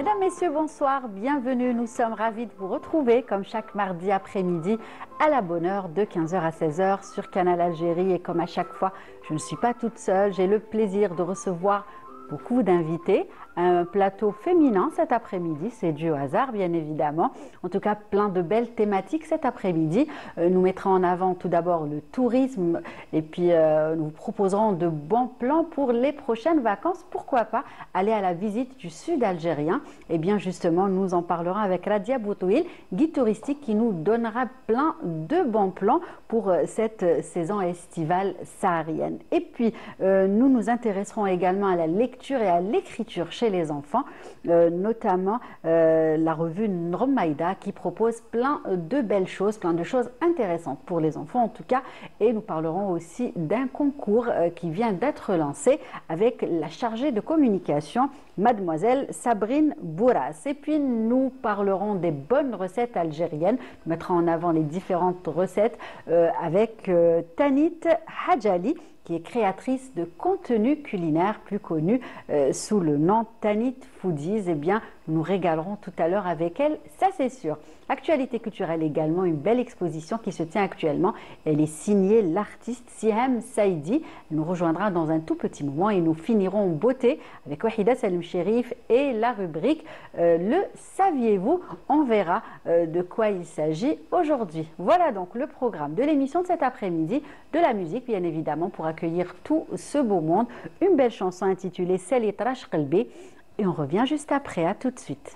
Mesdames, Messieurs, bonsoir, bienvenue. Nous sommes ravis de vous retrouver comme chaque mardi après-midi à la bonne heure de 15h à 16h sur Canal Algérie. Et comme à chaque fois, je ne suis pas toute seule, j'ai le plaisir de recevoir beaucoup d'invités. Un plateau féminin cet après-midi, c'est dû au hasard bien évidemment. En tout cas, plein de belles thématiques cet après-midi. Nous mettrons en avant tout d'abord le tourisme et puis nous vous proposerons de bons plans pour les prochaines vacances. Pourquoi pas aller à la visite du sud algérien? Et bien justement, nous en parlerons avec Radia Boutouil, guide touristique qui nous donnera plein de bons plans pour cette saison estivale saharienne. Et puis, nous nous intéresserons également à la lecture et à l'écriture chez les enfants, notamment la revue Nromaïda qui propose plein de belles choses, plein de choses intéressantes pour les enfants en tout cas. Et nous parlerons aussi d'un concours qui vient d'être lancé avec la chargée de communication, Mademoiselle Sabrine Bourras. Et puis nous parlerons des bonnes recettes algériennes. Nous mettrons en avant les différentes recettes avec Tanit Hadjali, qui est créatrice de contenu culinaire plus connu sous le nom Tanit Foodies. Eh bien, nous nous régalerons tout à l'heure avec elle, ça c'est sûr. Actualité culturelle également, une belle exposition qui se tient actuellement. Elle est signée l'artiste Sihem Saïdi. Elle nous rejoindra dans un tout petit moment et nous finirons en beauté avec Wahida Salim Chérif et la rubrique Le saviez-vous? On verra de quoi il s'agit aujourd'hui. Voilà donc le programme de l'émission de cet après-midi, de la musique bien évidemment pour accueillir tout ce beau monde. Une belle chanson intitulée Sali Trash Qalbi et on revient juste après. À tout de suite.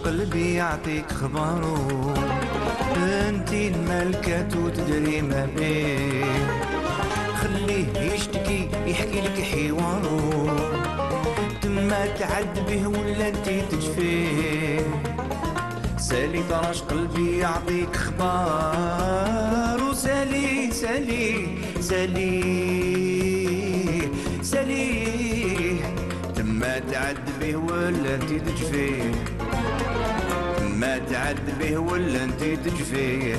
قلبي يعطيك خبارو انتي الملكة وتدري ما بيه خليه يشتكي يحكي لك حوارو تما تعد به ولا انتي تجفيه سالي طرش قلبي يعطيك خبارو سالي سالي سالي سالي تما تعد به ولا انتي تجفيه ما تعد به ولا انتي تجفيه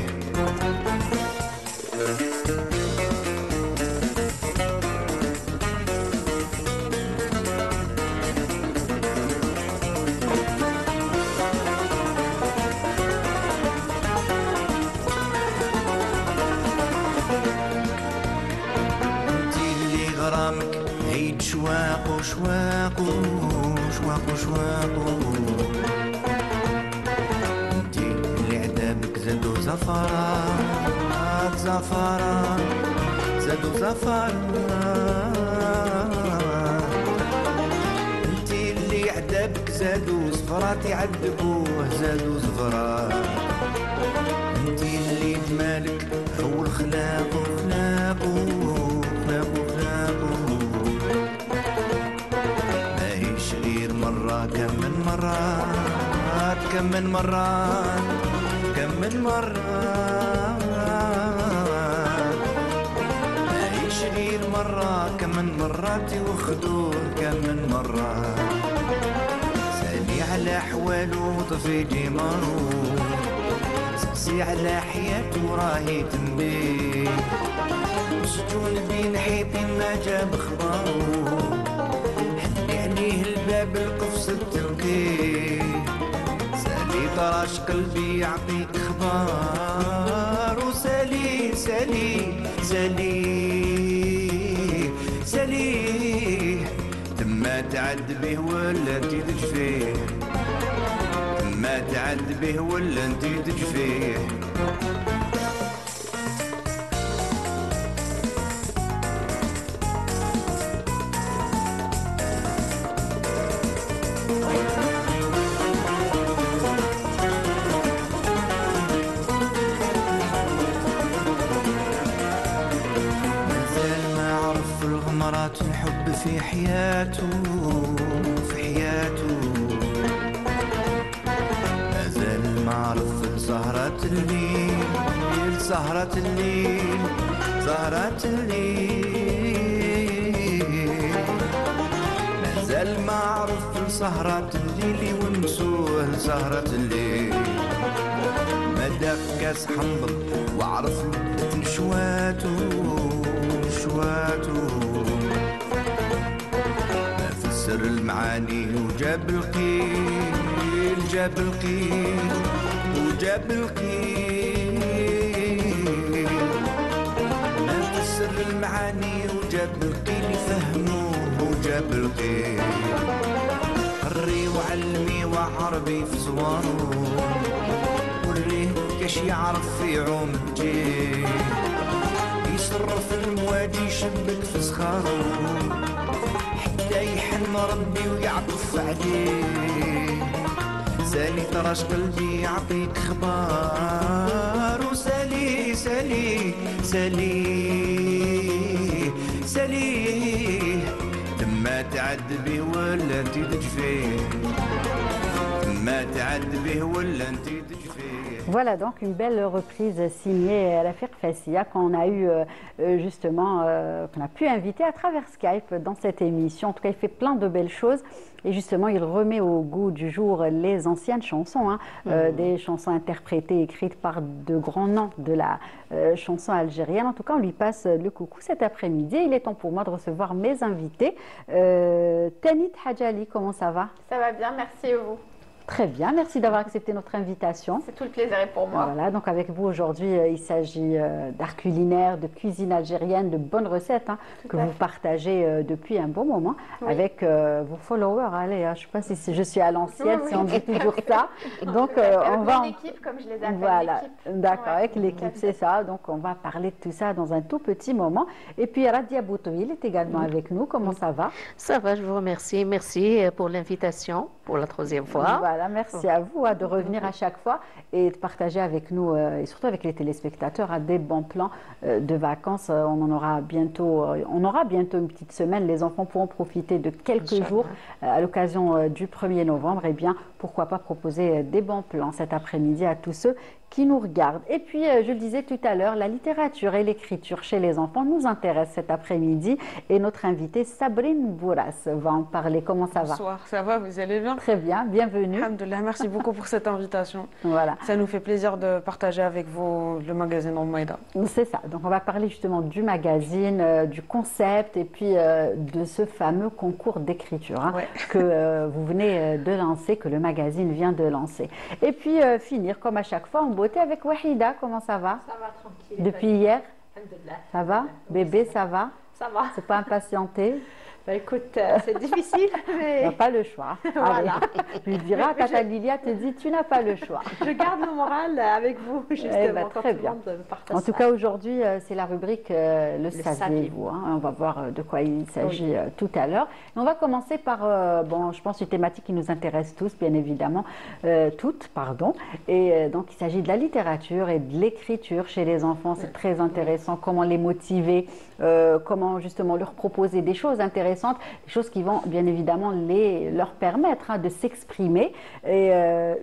انتي اللي غرامك عيد شواق وشواق وشواق وشواق زادو زفرات زفرات زادو زفرات انتي اللي عذابك زادو زفرات يعذبوه زادو زفرات انتي اللي جمالك حول خلاقو خلاقو خلاقو خلاقو ماهيش غير مرة كم من مرات كم من مرات كم من مرة معيش غير مرة كم من مرات يوخدوه كم من مرة سالي على حوالو طفي جمارو سقسي على حياته راهي تنبيه مسجون بين حيطي ما جاب خبارو حلي عليه الباب القفص التنكيه طراش قلبي يعطيك خبار وسالي سالي سالي سالي تما تعد به ولا انتي تجفيه تما تعد به ولا انتي تجفيه ثمرات الحب في حياته في حياته مازال معرف سهرة الليل سهرة الليل سهرة الليل مازال معرف سهرة الليل ونسوه سهرة الليل مدى كاس حنظل وعرف نشواته نشواته ما فسر المعاني وجاب القيل جاب القيل وجاب القيل ما فسر المعاني وجاب القيل فهموه وجاب القيل قري وعلمي وعربي في صوانه وريه كاش يعرف في عوم الجيل يصرف المواجي يشبك في صخاره حتى يحن ربي ويعطف عليه سالي طرش قلبي يعطيك خبار وسالي سالي سالي سالي لما تعد به ولا انت تجفيه لما تعد به ولا انت تجفيه. Voilà donc une belle reprise signée Rafiq Fassia qu'on a eu justement, qu'on a pu inviter à travers Skype dans cette émission. En tout cas, il fait plein de belles choses et justement, il remet au goût du jour les anciennes chansons, hein, des chansons interprétées, écrites par de grands noms de la chanson algérienne. En tout cas, on lui passe le coucou cet après-midi. Il est temps pour moi de recevoir mes invités. Tanit Hadjali, comment ça va? Ça va bien, merci à vous. Très bien, merci d'avoir accepté notre invitation. C'est tout le plaisir est pour moi. Voilà, donc avec vous aujourd'hui, il s'agit d'art culinaire, de cuisine algérienne, de bonnes recettes hein, que vous partagez depuis un bon moment avec vos followers. Allez, je ne sais pas si je suis à l'ancienne, si on dit toujours ça. Donc on va... l'équipe, comme je les appelle. Voilà, d'accord, avec l'équipe, c'est ça. Donc on va parler de tout ça dans un tout petit moment. Et puis Radia Boutouil est également avec nous. Comment ça va? Ça va, je vous remercie. Merci pour l'invitation pour la troisième fois. Voilà, merci à vous de revenir à chaque fois et de partager avec nous et surtout avec les téléspectateurs des bons plans de vacances. On aura bientôt une petite semaine. Les enfants pourront profiter de quelques jours à l'occasion du 1er novembre. Et bien, pourquoi pas proposer des bons plans cet après-midi à tous ceux qui nous regardent. Et puis, je le disais tout à l'heure, la littérature et l'écriture chez les enfants nous intéressent cet après-midi. Et notre invitée, Sabrine Bourras, va en parler. Comment ça va? Bonsoir, ça va, vous allez bien? Très bien, bienvenue. Alhamdoulilah, merci beaucoup pour cette invitation. Voilà. Ça nous fait plaisir de partager avec vous le magazine Romaïda. C'est ça, donc on va parler justement du magazine, du concept et puis de ce fameux concours d'écriture hein, que vous venez de lancer, que le magazine vient de lancer. Et puis finir comme à chaque fois en beauté avec Wahida. Comment ça va? Ça va, tranquille. Depuis hier? Ça va? Bébé, ça va? Ça va. C'est pas impatienté? Bah, écoute, c'est difficile, mais... Tu n'as pas le choix. Voilà. Je lui dirai, Tata Lilia te dit, tu n'as pas le choix. Je garde le moral avec vous, justement, très bien. En tout cas, aujourd'hui, c'est la rubrique Le saviez-vous. Hein. On va voir de quoi il s'agit tout à l'heure. On va commencer par, bon, je pense, une thématique qui nous intéresse tous, bien évidemment, toutes, pardon. Et donc, il s'agit de la littérature et de l'écriture chez les enfants. C'est très intéressant. Comment les motiver, comment justement leur proposer des choses intéressantes, des choses qui vont bien évidemment leur permettre hein, de s'exprimer. Et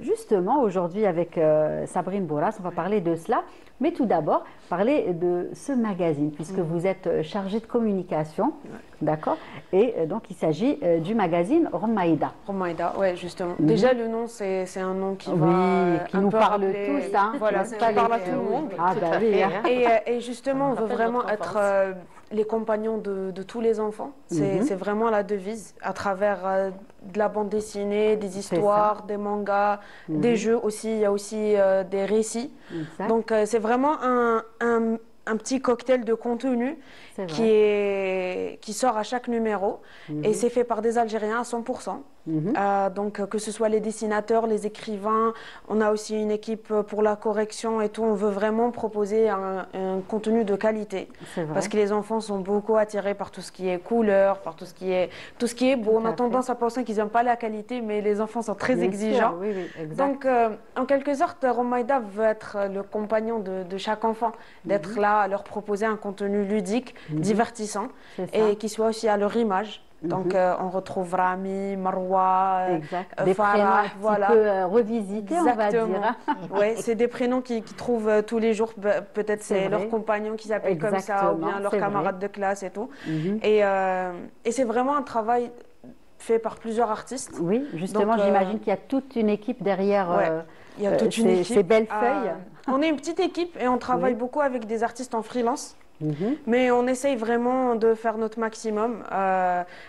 justement, aujourd'hui, avec Sabrine Bourras, on va parler de cela. Mais tout d'abord, parler de ce magazine, puisque vous êtes chargée de communication, d'accord? Et donc, il s'agit du magazine Romaïda. Romaïda, oui, justement. Déjà, le nom, c'est un nom qui qui nous parle tous. Hein, voilà, qui parle à tout le monde. Ah, bah oui. Et justement, on veut vraiment être les compagnons de tous les enfants. C'est vraiment la devise, à travers de la bande dessinée, des histoires, des mangas, des jeux aussi. Il y a aussi des récits. Exact. Donc, c'est vraiment un petit cocktail de contenu qui sort à chaque numéro. Et c'est fait par des Algériens à 100%. Donc, que ce soit les dessinateurs, les écrivains, on a aussi une équipe pour la correction et tout. On veut vraiment proposer un contenu de qualité. Parce que les enfants sont beaucoup attirés par tout ce qui est couleur, par tout ce qui est beau. On a tendance à penser qu'ils n'aiment pas la qualité, mais les enfants sont très exigeants. Oui, exact. Donc, en quelque sorte, Romaïda veut être le compagnon de chaque enfant, d'être là à leur proposer un contenu ludique, divertissant, et qui soit aussi à leur image. Donc, on retrouve Rami, Marwa, des prénoms un voilà. petit peu revisités, on va dire. Oui, c'est des prénoms qu'ils trouvent tous les jours. Peut-être c'est leur compagnon qui s'appelle comme ça, ou bien leur camarade de classe et tout. Et c'est vraiment un travail fait par plusieurs artistes. Oui, justement, j'imagine qu'il y a toute une équipe derrière il y a toute une équipe. Ces belles feuilles. On est une petite équipe et on travaille beaucoup avec des artistes en freelance. Mais on essaye vraiment de faire notre maximum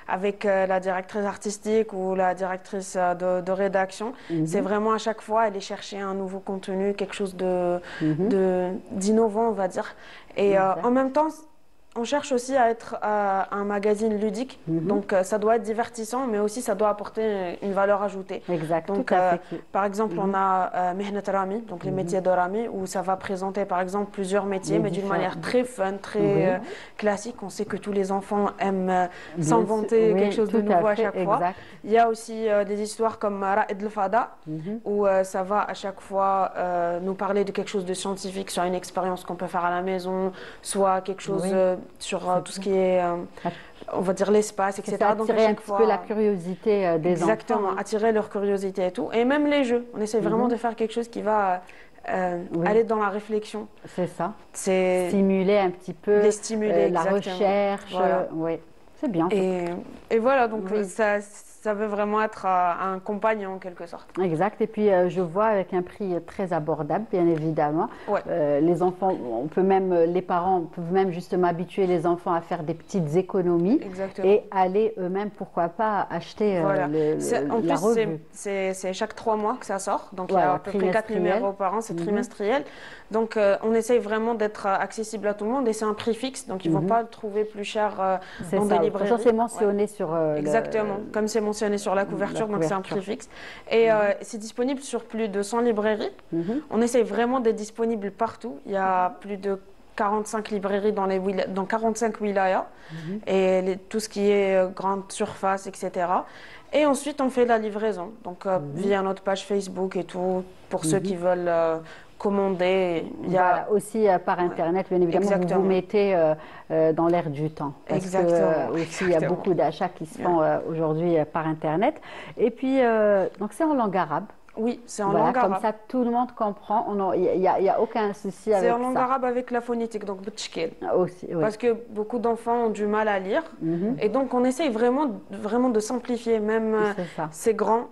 avec la directrice artistique ou la directrice de rédaction. C'est vraiment à chaque fois aller chercher un nouveau contenu, quelque chose d'innovant, on va dire. Et en même temps, on cherche aussi à être un magazine ludique, donc ça doit être divertissant, mais aussi ça doit apporter une valeur ajoutée. Exact, donc, tout à fait. Par exemple, on a Mihnat Rami, donc les métiers de Rami, où ça va présenter par exemple plusieurs métiers, mais d'une manière très fun, très classique. On sait que tous les enfants aiment s'inventer quelque chose de nouveau à chaque fois. Il y a aussi des histoires comme Ra'id al-Fada, où ça va à chaque fois nous parler de quelque chose de scientifique, soit une expérience qu'on peut faire à la maison, soit quelque chose sur tout ce qui est, on va dire, l'espace, etc. Donc attirer un petit peu la curiosité des enfants. Exactement, attirer leur curiosité et tout. Et même les jeux. On essaie vraiment de faire quelque chose qui va aller dans la réflexion. C'est ça. Stimuler un petit peu la recherche. Voilà. Oui, c'est bien. Et voilà, donc ça veut vraiment être un compagnon en quelque sorte. Exact. Et puis je vois avec un prix très abordable, bien évidemment. Les enfants, les parents peuvent même justement habituer les enfants à faire des petites économies et aller eux-mêmes, pourquoi pas, acheter la revue. C'est chaque 3 mois que ça sort. Donc il y a à peu près 4 numéros par an, c'est trimestriel. Donc on essaye vraiment d'être accessible à tout le monde et c'est un prix fixe. Donc ils ne vont pas le trouver plus cher dans des librairies. C'est mentionné sur exactement, comme c'est mentionné sur la couverture, donc c'est un prix fixe. Et c'est disponible sur plus de 100 librairies. On essaye vraiment d'être disponible partout. Il y a plus de 45 librairies dans 45 wilayas et tout ce qui est grande surface, etc. Et ensuite, on fait la livraison, donc via notre page Facebook et tout, pour ceux qui veulent commander. Voilà, aussi par Internet, bien évidemment, vous vous mettez dans l'air du temps. Parce que aussi, il y a beaucoup d'achats qui se font aujourd'hui par Internet. Et puis, donc c'est en langue arabe. Oui, c'est en langue arabe. Comme ça, tout le monde comprend. Il n'y a aucun souci avec ça. C'est en langue arabe avec la phonétique, donc btchkil. Aussi, oui. Parce que beaucoup d'enfants ont du mal à lire. Et donc, on essaye vraiment de simplifier. Même c'est grand.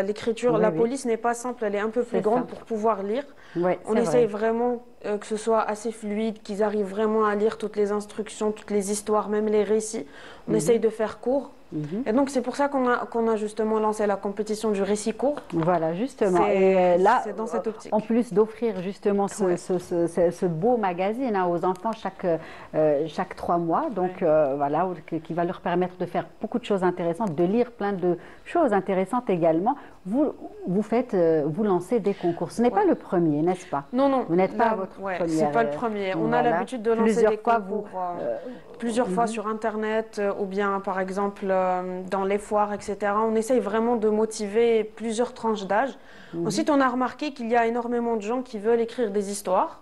L'écriture, la police n'est pas simple, elle est un peu plus grande pour pouvoir lire. On essaye vraiment que ce soit assez fluide, qu'ils arrivent vraiment à lire toutes les instructions, toutes les histoires, même les récits. On essaye de faire court. Et donc, c'est pour ça qu'on a justement lancé la compétition du récit court. Voilà, justement. Et là, c'est dans cette optique. En plus d'offrir justement ce beau magazine aux enfants chaque 3 mois, donc voilà, qui va leur permettre de faire beaucoup de choses intéressantes, de lire plein de choses intéressantes également. Vous lancez des concours. Ce n'est pas le premier, n'est-ce pas? Non. Vous n'êtes pas votre premier. C'est pas le premier. On a l'habitude de lancer des concours plusieurs fois sur Internet ou bien, par exemple, dans les foires, etc. On essaye vraiment de motiver plusieurs tranches d'âge. Ensuite, on a remarqué qu'il y a énormément de gens qui veulent écrire des histoires.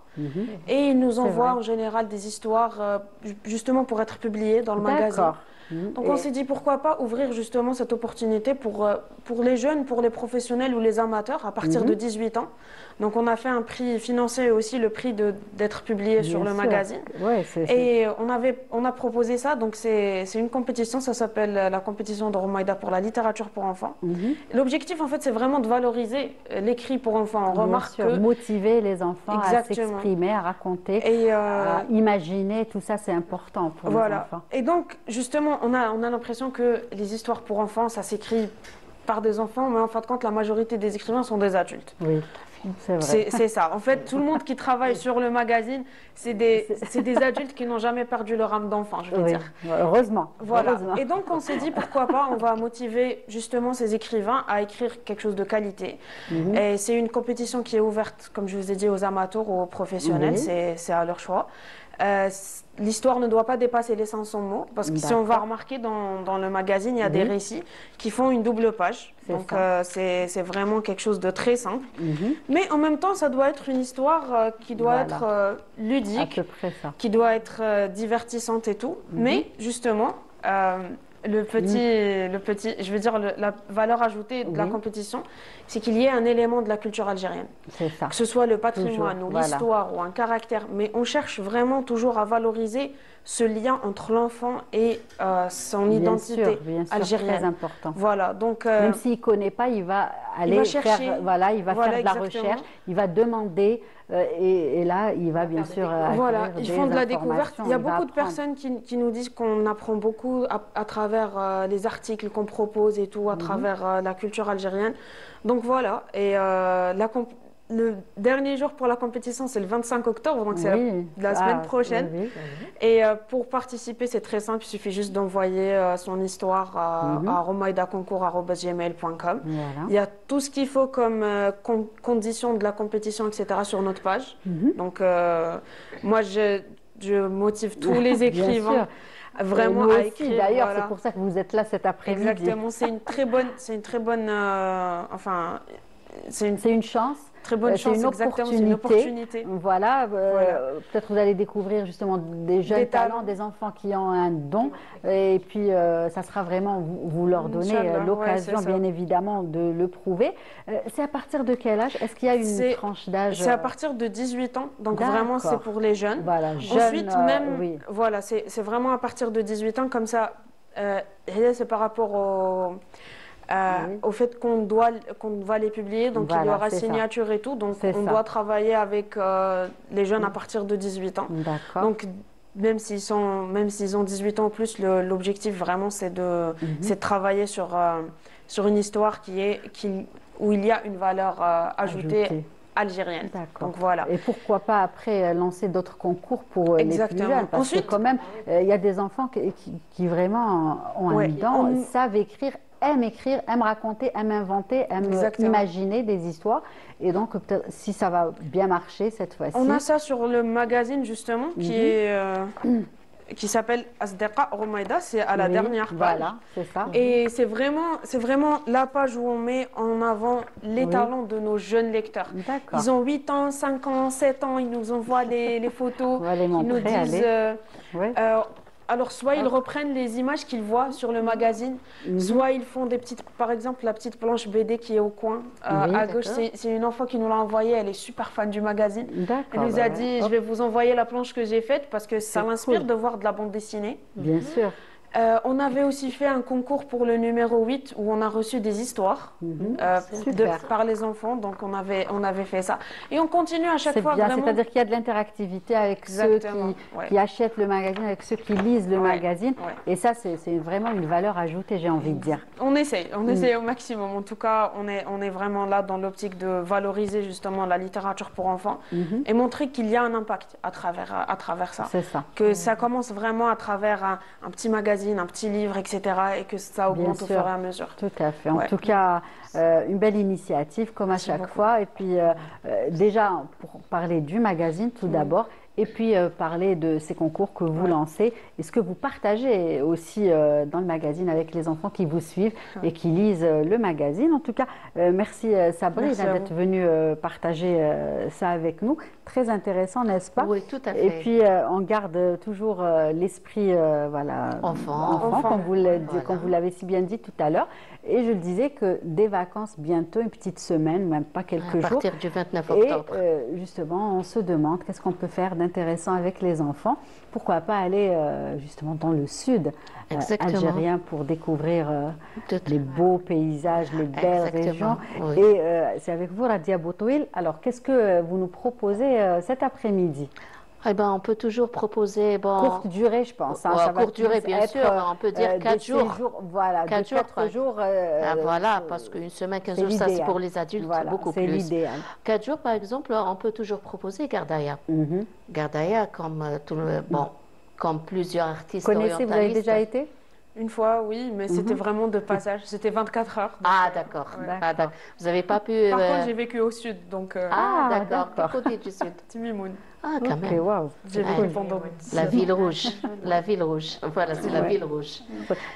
Et ils nous envoient en général des histoires justement pour être publiées dans le magazine. Donc on s'est dit pourquoi pas ouvrir justement cette opportunité pour les jeunes, pour les professionnels ou les amateurs à partir de 18 ans. Donc on a fait un prix financé aussi, le prix d'être publié sur le magazine. Et on a proposé ça, donc c'est une compétition, ça s'appelle la compétition de Romaïda pour la littérature pour enfants. L'objectif en fait c'est vraiment de valoriser l'écrit pour enfants. On remarque que motiver les enfants à s'exprimer, à raconter, à imaginer, tout ça c'est important pour les enfants. Et donc justement on a l'impression que les histoires pour enfants ça s'écrit par des enfants, mais en fin de compte la majorité des écrivains sont des adultes. C'est vrai. C'est ça. En fait, tout le monde qui travaille sur le magazine, c'est des adultes qui n'ont jamais perdu leur âme d'enfant, je veux Oui, dire. heureusement. Voilà. Heureusement. Et donc, on s'est dit, pourquoi pas, on va motiver justement ces écrivains à écrire quelque chose de qualité. Et c'est une compétition qui est ouverte, comme je vous ai dit, aux amateurs ou aux professionnels, Oui. c'est à leur choix. L'histoire ne doit pas dépasser les 500 mots, parce que si on va remarquer dans le magazine, il y a des récits qui font une double page. Donc, c'est vraiment quelque chose de très simple. Mais en même temps, ça doit être une histoire qui doit être ludique, à peu près ça. qui doit être divertissante et tout. Mais justement, je veux dire, la valeur ajoutée de la compétition, c'est qu'il y ait un élément de la culture algérienne. C'est ça. Que ce soit le patrimoine Toujours, ou l'histoire ou un caractère. Mais on cherche vraiment toujours à valoriser ce lien entre l'enfant et son identité bien sûr, algérienne. Très important. Voilà, donc... Même s'il ne connaît pas, il va aller chercher. faire, voilà, il va faire de la exactement. recherche, il va demander et là, il va bien sûr Voilà, acquérir ils des font de la découverte. informations, Il y a va beaucoup de apprendre. personnes qui nous disent qu'on apprend beaucoup à travers les articles qu'on propose et tout, à travers la culture algérienne. Donc voilà, et le dernier jour pour la compétition, c'est le 25 octobre, donc c'est la semaine prochaine. Oui. Et pour participer, c'est très simple, il suffit juste d'envoyer son histoire à romaïdaconcours@gmail.com. Voilà. Il y a tout ce qu'il faut comme conditions de la compétition, etc. sur notre page. Donc moi, je motive tous les écrivains vraiment nous à aussi, écrire. d'ailleurs, Voilà. c'est pour ça que vous êtes là cet après-midi. Exactement, c'est une très bonne, c'est une chance. très bonne C'est chance, une exactement, c'est opportunité. une opportunité. Voilà, peut-être vous allez découvrir justement des jeunes talents, des enfants qui ont un don. Et puis, ça sera vraiment, vous leur donner l'occasion, bien évidemment, de le prouver. C'est à partir de quel âge? Est-ce qu'il y a une tranche d'âge? C'est à partir de 18 ans, donc vraiment, c'est pour les jeunes. Voilà, Ensuite, voilà, c'est vraiment à partir de 18 ans, comme ça, c'est par rapport au fait qu'on va les publier, donc il y aura signature et tout, donc on doit travailler avec les jeunes à partir de 18 ans. Donc même s'ils ont 18 ans ou plus, l'objectif vraiment c'est de travailler sur une histoire où il y a une valeur ajoutée algérienne. Donc voilà. Et pourquoi pas après lancer d'autres concours pour les plus jeunes, parce que quand même il y a des enfants qui vraiment ont un don, savent écrire, aiment raconter, aiment inventer, aiment imaginer des histoires. Et donc, peut-être, si ça va bien marcher cette fois-ci. On a ça sur le magazine, justement, qui s'appelle Asdeqa Romaïda. C'est à la dernière page. Voilà, c'est ça. Et c'est vraiment la page où on met en avant les talents de nos jeunes lecteurs. Ils ont 8 ans, 5 ans, 7 ans. Ils nous envoient les photos. On va les montrer, ils nous disent... Alors, soit ils reprennent les images qu'ils voient sur le magazine, soit ils font des petites... Par exemple, la petite planche BD qui est au coin, à gauche, c'est une enfant qui nous l'a envoyée. Elle est super fan du magazine. Elle nous a dit, je vais vous envoyer la planche que j'ai faite parce que ça m'inspire de voir de la bande dessinée. Bien sûr. On avait aussi fait un concours pour le numéro 8 où on a reçu des histoires par les enfants. Donc, on avait fait ça. Et on continue à chaque fois. C'est-à-dire qu'il y a de l'interactivité avec ceux qui achètent le magazine, avec ceux qui lisent le magazine. Et ça, c'est vraiment une valeur ajoutée, j'ai envie de dire. On essaie au maximum. En tout cas, on est vraiment là dans l'optique de valoriser justement la littérature pour enfants et montrer qu'il y a un impact à travers ça. C'est ça. Que ça commence vraiment à travers un petit magazine, un petit livre, etc. et que ça augmente au fur et à mesure. Tout à fait. En tout cas, une belle initiative comme à chaque fois. Et puis, déjà, pour parler du magazine, tout d'abord, et puis parler de ces concours que vous lancez et ce que vous partagez aussi dans le magazine avec les enfants qui vous suivent et qui lisent le magazine. En tout cas, merci Sabri d'être venue partager ça avec nous. Très intéressant, n'est-ce pas? Oui, tout à fait. Et puis, on garde toujours l'esprit enfant, comme vous l'avez si bien dit tout à l'heure. Et je le disais que des vacances bientôt, une petite semaine, même pas quelques jours. À partir du 29 octobre. Et justement, on se demande qu'est-ce qu'on peut faire d'intéressant avec les enfants. Pourquoi pas aller justement dans le sud algérien pour découvrir les beaux paysages, les belles régions. Oui. Et c'est avec vous, Radia Boutouil. Alors, qu'est-ce que vous nous proposez cet après-midi? Eh ben, on peut toujours proposer, bon, Courte durée, je pense. Hein, ouais, ça va courte durée, plus bien être, sûr. On peut dire 4 des jours. séjours, voilà, 4 de jours, 4 jours. Ah, voilà, parce qu'une semaine, 15 jours, ça c'est l'idéal. pour les adultes, Voilà, beaucoup c'est plus. l'idéal. 4 jours, par exemple, on peut toujours proposer Gardaya. Mhm. Gardaya, comme, bon, comme plusieurs artistes Connaissez, vous avez orientalistes. déjà été? Une fois, oui, mais c'était vraiment de passage. C'était 24 heures. Ah, d'accord. D'accord. Ah, d'accord. Vous n'avez pas pu... Par contre, j'ai vécu au sud, donc Ah, Ah, d'accord. Quel d'accord. côté du sud? Timimoun. Ah, quand Ok, même. waouh. J'ai vécu pendant La ville rouge. La ville rouge. Voilà, c'est la Ouais. ville rouge.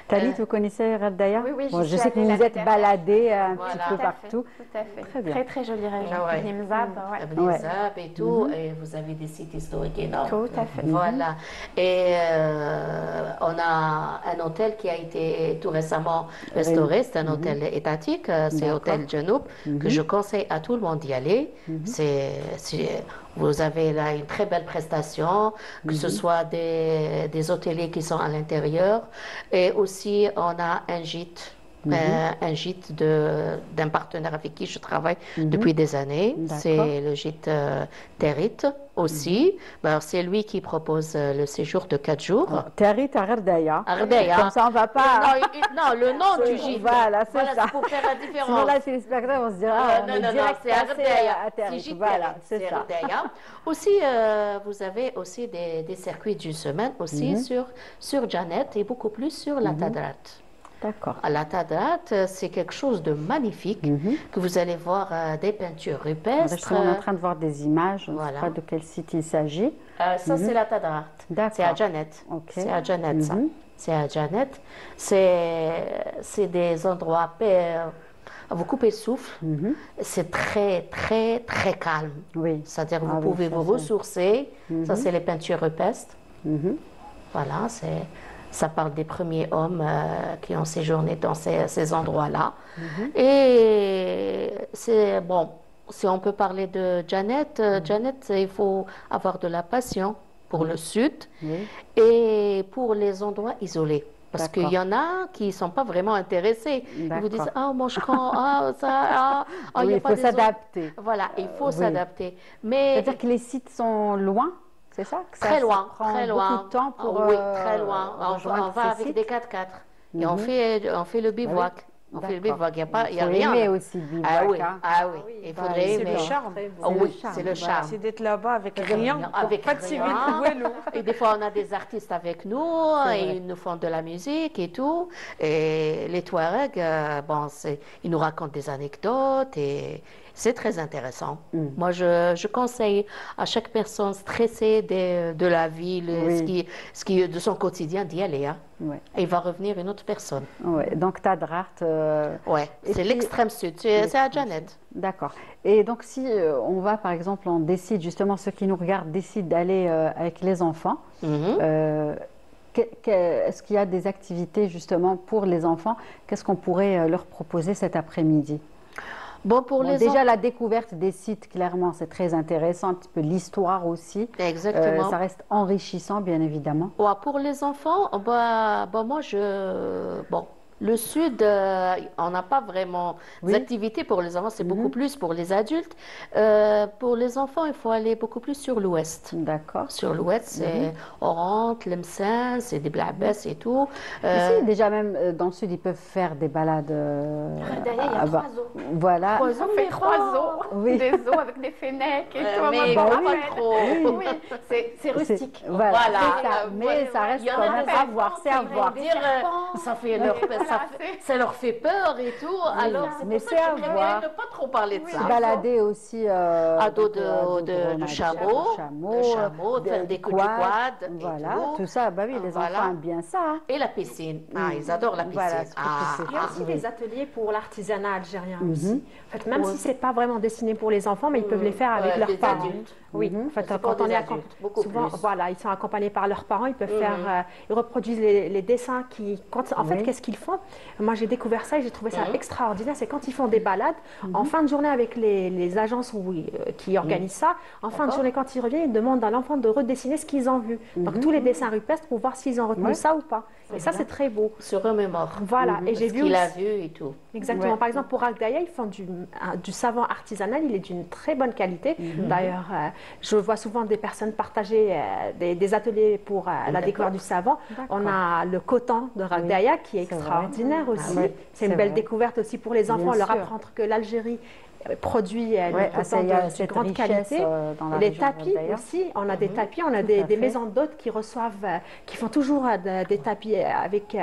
Talit, vous connaissez Gardaya? Oui, oui, Bon, j'y je suis sais que allée vous vous êtes l'année dernière. baladé un Voilà. petit Tout peu Tout à fait, partout. tout à fait. Très bien. Très, très jolie région. Ah ouais. Nimzab, ouais. Ibn Zab et tout, et vous avez des sites historiques énormes. Tout à fait. Voilà. Et on a un hôtel qui a été tout récemment restauré. C'est un hôtel étatique, c'est D'accord. Hôtel Janoub, que je conseille à tout le monde d'y aller. Vous avez là une très belle prestation, que ce soit des hôteliers qui sont à l'intérieur, et aussi on a un gîte. Un gîte d'un partenaire avec qui je travaille depuis des années. D'accord. C'est le gîte Territ aussi. Ben, alors, c'est lui qui propose le séjour de 4 jours. Tarit à Gardaya. Ardaya. Comme ça, on va pas. Non, le nom du gîte. Voilà, c'est ça. c'est pour faire la différence. Sinon, là, les téléspectateurs vont se dire, ah, on est direct c'est passé Ardaya. à Tarit. gîte Voilà, Territ, c'est ça. Ardaya. Aussi, vous avez aussi des circuits d'une semaine aussi sur Janet et beaucoup plus sur la Tadrat. D'accord. À la Tadrat, c'est quelque chose de magnifique que vous allez voir des peintures rupestres. On est en train de voir des images. Je ne sais Voilà. pas de quel site il s'agit. Ça, c'est la Tadrat. D'accord. C'est à Janet. Ok. C'est à Janet, ça. C'est à Janet. C'est des endroits vous coupez le souffle. C'est très, très, très calme. Oui. C'est-à-dire que Ah vous oui, pouvez ça, vous c'est- ressourcer. Ça, c'est les peintures rupestres. Mhm. Voilà, ça parle des premiers hommes qui ont séjourné dans ces endroits-là. Et c'est bon, si on peut parler de Janet, Janet, il faut avoir de la passion pour le sud Oui. et pour les endroits isolés. Parce D'accord. qu'il y en a qui ne sont pas vraiment intéressés. Ils vous disent, D'accord. ah, moi je prends, ah, ça, ah, ah, Oui, y a il pas faut des autres. s'adapter. Voilà, il faut oui. s'adapter. Mais C'est-à-dire que les sites sont loin, c'est ça? Que ça très loin, prend très loin. beaucoup de temps pour Ah oui, très loin. rejoindre On va ces avec sites. des 4x4 et on fait le bivouac. On fait le D'accord. bivouac, il n'y a Faut rien. aimer là. aussi le bivouac. Ah oui, hein. ah oui. Il bah, faudrait c'est aimer. le charme. Ah le oui, charme, c'est le voilà. charme. C'est d'être là-bas avec rien, Avec pas de civil, rien. Wello. Et des fois, on a des artistes avec nous, et ils nous font de la musique et tout. Et les Touaregs, bon, ils nous racontent des anecdotes et c'est très intéressant. Moi, je conseille à chaque personne stressée de la ville, Oui. de son quotidien, d'y aller. Hein. Ouais. Et il va revenir une autre personne. Ouais. Donc, Tadrat. Ouais, Et c'est puis- l'extrême sud, c'est à Janet. D'accord. Et donc, si on va, par exemple, on décide, justement, ceux qui nous regardent décident d'aller avec les enfants, est-ce qu'il y a des activités, justement, pour les enfants? Qu'est-ce qu'on pourrait leur proposer cet après-midi? Bon, pour Bon, les déjà, la découverte des sites, clairement, c'est très intéressant. Un petit peu l'histoire aussi. Exactement. Ça reste enrichissant, bien évidemment. Ouais, pour les enfants, moi, le sud, on n'a pas vraiment Oui. d'activités pour les enfants, c'est beaucoup plus pour les adultes. Pour les enfants, il faut aller beaucoup plus sur l'ouest. D'accord. Sur l'ouest, c'est Oran, Tlemcen, c'est des Blabès et tout. Ici, déjà, même dans le sud, ils peuvent faire des balades. D'ailleurs, il y a ah bah, 3 eaux. Voilà. Trois On fait 3 eaux, Oui. des eaux avec des fenêtres et tout. mais moi, pas je me rappelle. trop. Oui, c'est C'est- rustique. Voilà, Voilà. c'est ça. Mais ça reste Il y en quand a même des à voir, c'est à voir. Des Dire, serpents. ça fait leur, ça leur fait peur et tout. Alors, c'est mais pour c'est ça à que je préférais voir. ne pas trop parler de ça. Se balader aussi À dos donc, de chameau, de faire des coups de quad et Voilà, tout. tout ça, bah oui, les Voilà. enfants aiment bien ça. hein. Et la piscine. Ah, ils adorent la piscine. Voilà, ce que tu sais. Il y a aussi des ateliers pour l'artisanat algérien aussi. En fait, même Ouais. si c'est pas vraiment destiné pour les enfants, mais ils peuvent les faire avec Ouais, leurs des parents. adultes. Oui, en fait, C'est quand pour on des est adultes, beaucoup souvent, plus. voilà, ils sont accompagnés par leurs parents, ils peuvent faire, ils reproduisent les dessins en fait, Oui. qu'est-ce qu'ils font? Moi, j'ai découvert ça et j'ai trouvé ça extraordinaire. C'est quand ils font des balades en fin de journée avec les agences qui organisent ça. En fin de journée, quand ils reviennent, ils demandent à l'enfant de redessiner ce qu'ils ont vu. Donc tous les dessins rupestres pour voir s'ils ont retenu Ouais. ça ou pas. Et ça, c'est très beau. Se remémore. Voilà. Et j'ai Ce vu qu'il a aussi- vu et tout. Exactement. Ouais. Par exemple, pour Agdaya, ils font du savon artisanal. Il est d'une très bonne qualité. D'ailleurs, je vois souvent des personnes partager des ateliers pour la découverte du savon. On a le coton de Ragdaya qui est extraordinaire aussi. C'est une belle découverte aussi pour les enfants, leur apprendre que l'Algérie produit le coton de grande qualité. Les tapis aussi, on a des tapis, on a des maisons d'hôtes qui reçoivent, qui font toujours des tapis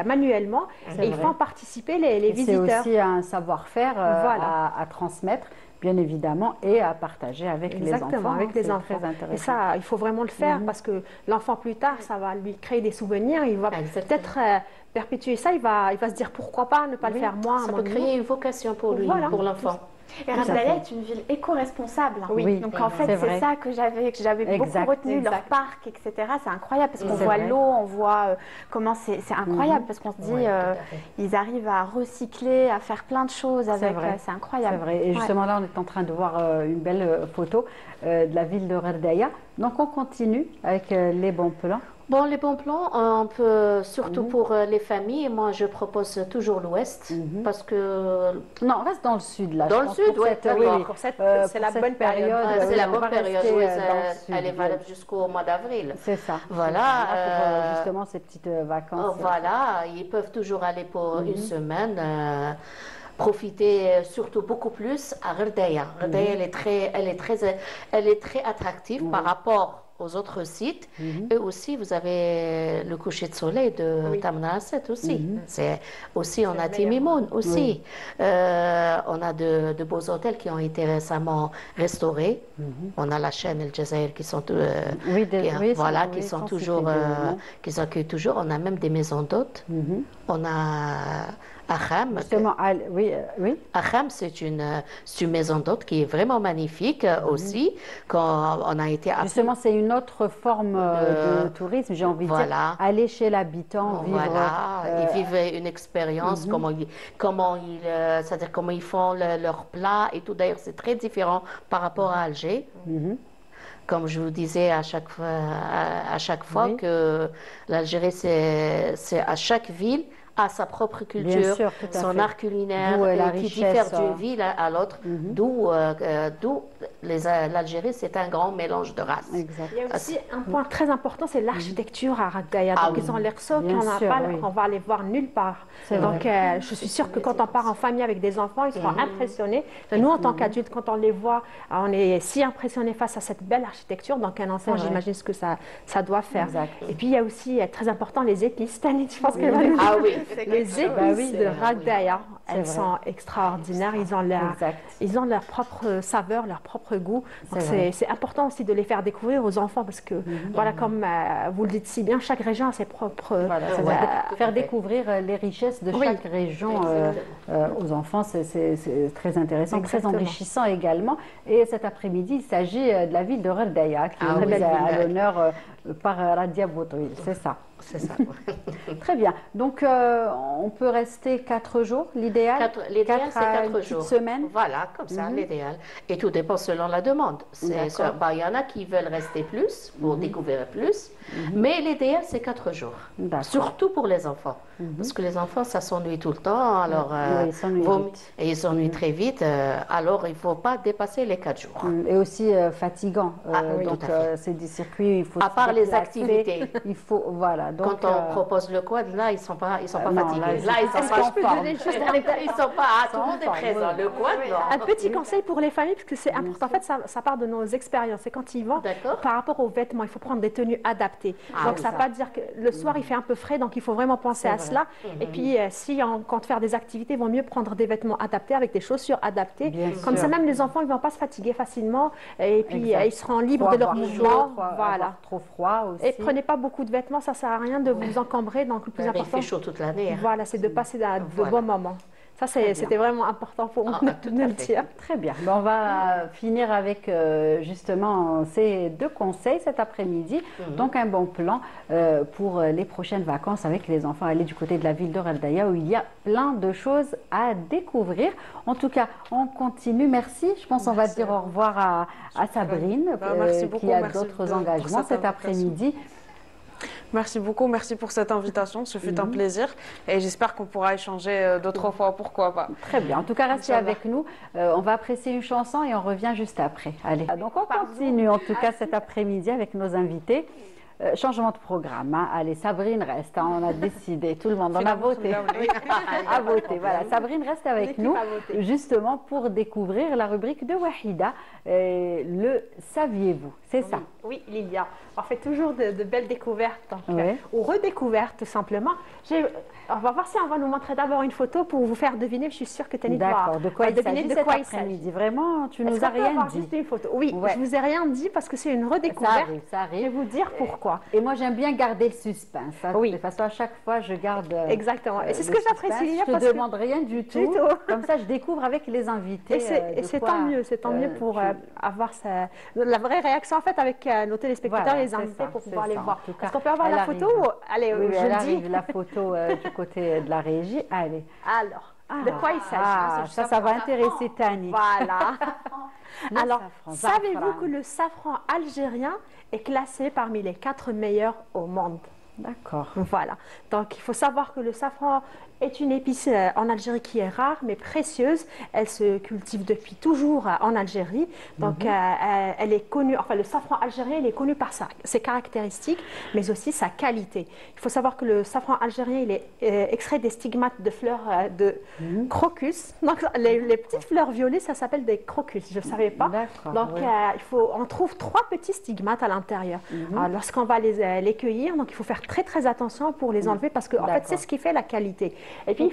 manuellement et ils font participer les visiteurs. C'est aussi un savoir-faire à transmettre, bien évidemment, et à partager avec les enfants. Exactement, avec les enfants. Et ça, il faut vraiment le faire parce que l'enfant, plus tard, ça va lui créer des souvenirs. Il va peut-être perpétuer ça. Il va se dire pourquoi pas ne pas le faire moi. Ça peut créer une vocation pour lui, pour l'enfant. Et Ragdaya est une ville éco-responsable. Oui, donc en fait, c'est ça que j'avais beaucoup retenu, leur parc, etc. C'est incroyable parce qu'on voit l'eau, on voit comment c'est incroyable parce qu'on se dit ils arrivent à recycler, à faire plein de choses avec. C'est incroyable. C'est vrai. Et justement là, on est en train de voir une belle photo de la ville de Ragdaya. Donc on continue avec les bons plans. Bon, les bons plans, on peut, surtout pour les familles, moi je propose toujours l'ouest, parce que... Non, on reste dans le sud là. Dans le sud, oui, c'est la bonne période. C'est la bonne période, oui, elle est valable jusqu'au mois d'avril. C'est ça. Voilà. Pour justement ces petites vacances. Voilà, ils peuvent toujours aller pour une semaine. Profiter surtout beaucoup plus à Ragdaya. Ragdaya, elle est très attractive par rapport aux autres sites. Et aussi, vous avez le coucher de soleil de Tamanrasset aussi. C'est aussi, on a Timimoun aussi. On a de beaux hôtels qui ont été récemment restaurés. On a la chaîne El Jazair qui sont toujours, qui s'accueillent toujours. On a même des maisons d'hôtes. On a Akham. Justement, Akham, c'est une maison d'hôtes qui est vraiment magnifique aussi. Quand on a été justement, c'est une autre forme de tourisme, j'ai envie de dire. Aller chez l'habitant, vivre. Ils vivent une expérience, comment ils font leurs plats et tout. D'ailleurs, c'est très différent par rapport à Alger. Comme je vous disais à chaque fois que l'Algérie, c'est à chaque ville a sa propre culture, son art culinaire qui diffère d'une ville à l'autre, d'où l'Algérie, c'est un grand mélange de races. Exact. Il y a aussi un point très important, c'est l'architecture à Ragdaya. Donc ils ont l'air qu'on va aller voir nulle part. Donc je suis sûre que quand on part en famille avec des enfants, ils seront impressionnés. Nous, en tant qu'adultes, quand on les voit, on est si impressionnés face à cette belle architecture. Donc un enfant, j'imagine ce que ça doit faire. Et puis il y a aussi, très important, les épices. Tani, je pense qu'elle va nous dire. Les épices de Ragdaya, elles sont extraordinaires. Ils ont leur propre saveur, leur propre goût. C'est important aussi de les faire découvrir aux enfants parce que, voilà, comme vous le dites si bien, chaque région a ses propres... faire découvrir les richesses de chaque région aux enfants, c'est très intéressant, très enrichissant également. Et cet après-midi, il s'agit de la ville de Ragdaya qui est mise à l'honneur par Radia Boutouil, c'est ça. C'est ça. Très bien. Donc, on peut rester 4 jours, l'idéal. L'idéal, c'est 4 jours. Semaine. Voilà, comme ça, l'idéal. Et tout dépend selon la demande. Il y en a qui veulent rester plus, pour découvrir plus. Mais l'idéal, c'est 4 jours. Surtout pour les enfants. Parce que les enfants, ça s'ennuie tout le temps. Alors, ils s'ennuient très vite. Alors, il ne faut pas dépasser les 4 jours. Et aussi fatigant. Donc, c'est des circuits, il faut... À part les activités. Il faut, voilà. Donc, quand on propose le quad, là, ils ne sont pas fatigués. Là, ils sont pas tout le monde est présent. Le quad, un petit conseil pour les familles, parce que c'est important. En fait, ça part de nos expériences. Et quand ils vont, par rapport aux vêtements, il faut prendre des tenues adaptées. Donc, ça ne veut pas dire que le soir, il fait un peu frais, donc il faut vraiment penser à cela. Et puis, si on compte faire des activités, il vaut mieux prendre des vêtements adaptés avec des chaussures adaptées. Comme ça, même les enfants, ils ne vont pas se fatiguer facilement. Et puis, ils seront libres de leur mouvement. Voilà. Trop froid aussi. Et prenez pas beaucoup de vêtements, ça ne sert à rien de vous encombrer. Donc, le plus important, il fait chaud toute l'année. Voilà, c'est de passer de bons moments. Ça, c'était vraiment important pour moi de le dire. Très bien. On va finir avec justement ces 2 conseils cet après-midi. Donc, un bon plan pour les prochaines vacances avec les enfants. Aller du côté de la ville de Ragdaya où il y a plein de choses à découvrir. En tout cas, on continue. Merci. Je pense qu'on va dire au revoir à Sabrine qui a d'autres engagements cet après-midi. Merci beaucoup, merci pour cette invitation, ce fut un plaisir et j'espère qu'on pourra échanger d'autres fois, pourquoi pas. Très bien, en tout cas restez avec nous, on va apprécier une chanson et on revient juste après. Allez, donc on continue en tout cas cet après-midi avec nos invités. Changement de programme, hein. Allez, Sabrine reste, hein, on a décidé, tout le monde en a voté. A voté, voilà. Sabrine reste avec nous, justement pour découvrir la rubrique de Wahida, le saviez-vous, c'est ça? Oui, Lilia, on fait toujours de belles découvertes, ou redécouvertes tout simplement. On va voir si on va nous montrer d'abord une photo pour vous faire deviner, je suis sûre que Tanit va D'accord, de quoi il s'agit cet après-midi? Vraiment, tu nous as rien dit. Juste une photo. Oui, je vous ai rien dit parce que c'est une redécouverte. Ça arrive. Je vais vous dire pourquoi. Et moi, j'aime bien garder le suspense. Hein. De toute façon, à chaque fois, je garde. Exactement. Et c'est ce que j'apprécie. Je ne te demande rien du tout. Comme ça, je découvre avec les invités. Et c'est tant mieux. C'est tant mieux pour avoir la vraie réaction en fait avec nos téléspectateurs et les invités pour pouvoir les voir. Est-ce qu'on peut avoir la photo? Allez, je arrive la photo du côté de la régie. Allez. Alors, de quoi il s'agit? Ça va intéresser Tani. Voilà. Alors, savez-vous que le safran algérien est classé parmi les 4 meilleurs au monde? D'accord. Voilà. Donc, il faut savoir que le safran est une épice en Algérie qui est rare mais précieuse. Elle se cultive depuis toujours en Algérie. Donc, elle est connue, enfin, le safran algérien, il est connu par ses caractéristiques, mais aussi sa qualité. Il faut savoir que le safran algérien, il est extrait des stigmates de fleurs de crocus. Donc, les petites fleurs violets, ça s'appelle des crocus. Je ne savais pas. Donc, on trouve 3 petits stigmates à l'intérieur. Lorsqu'on va les cueillir, donc il faut faire très attention pour les enlever parce que en fait, c'est ce qui fait la qualité. Et puis,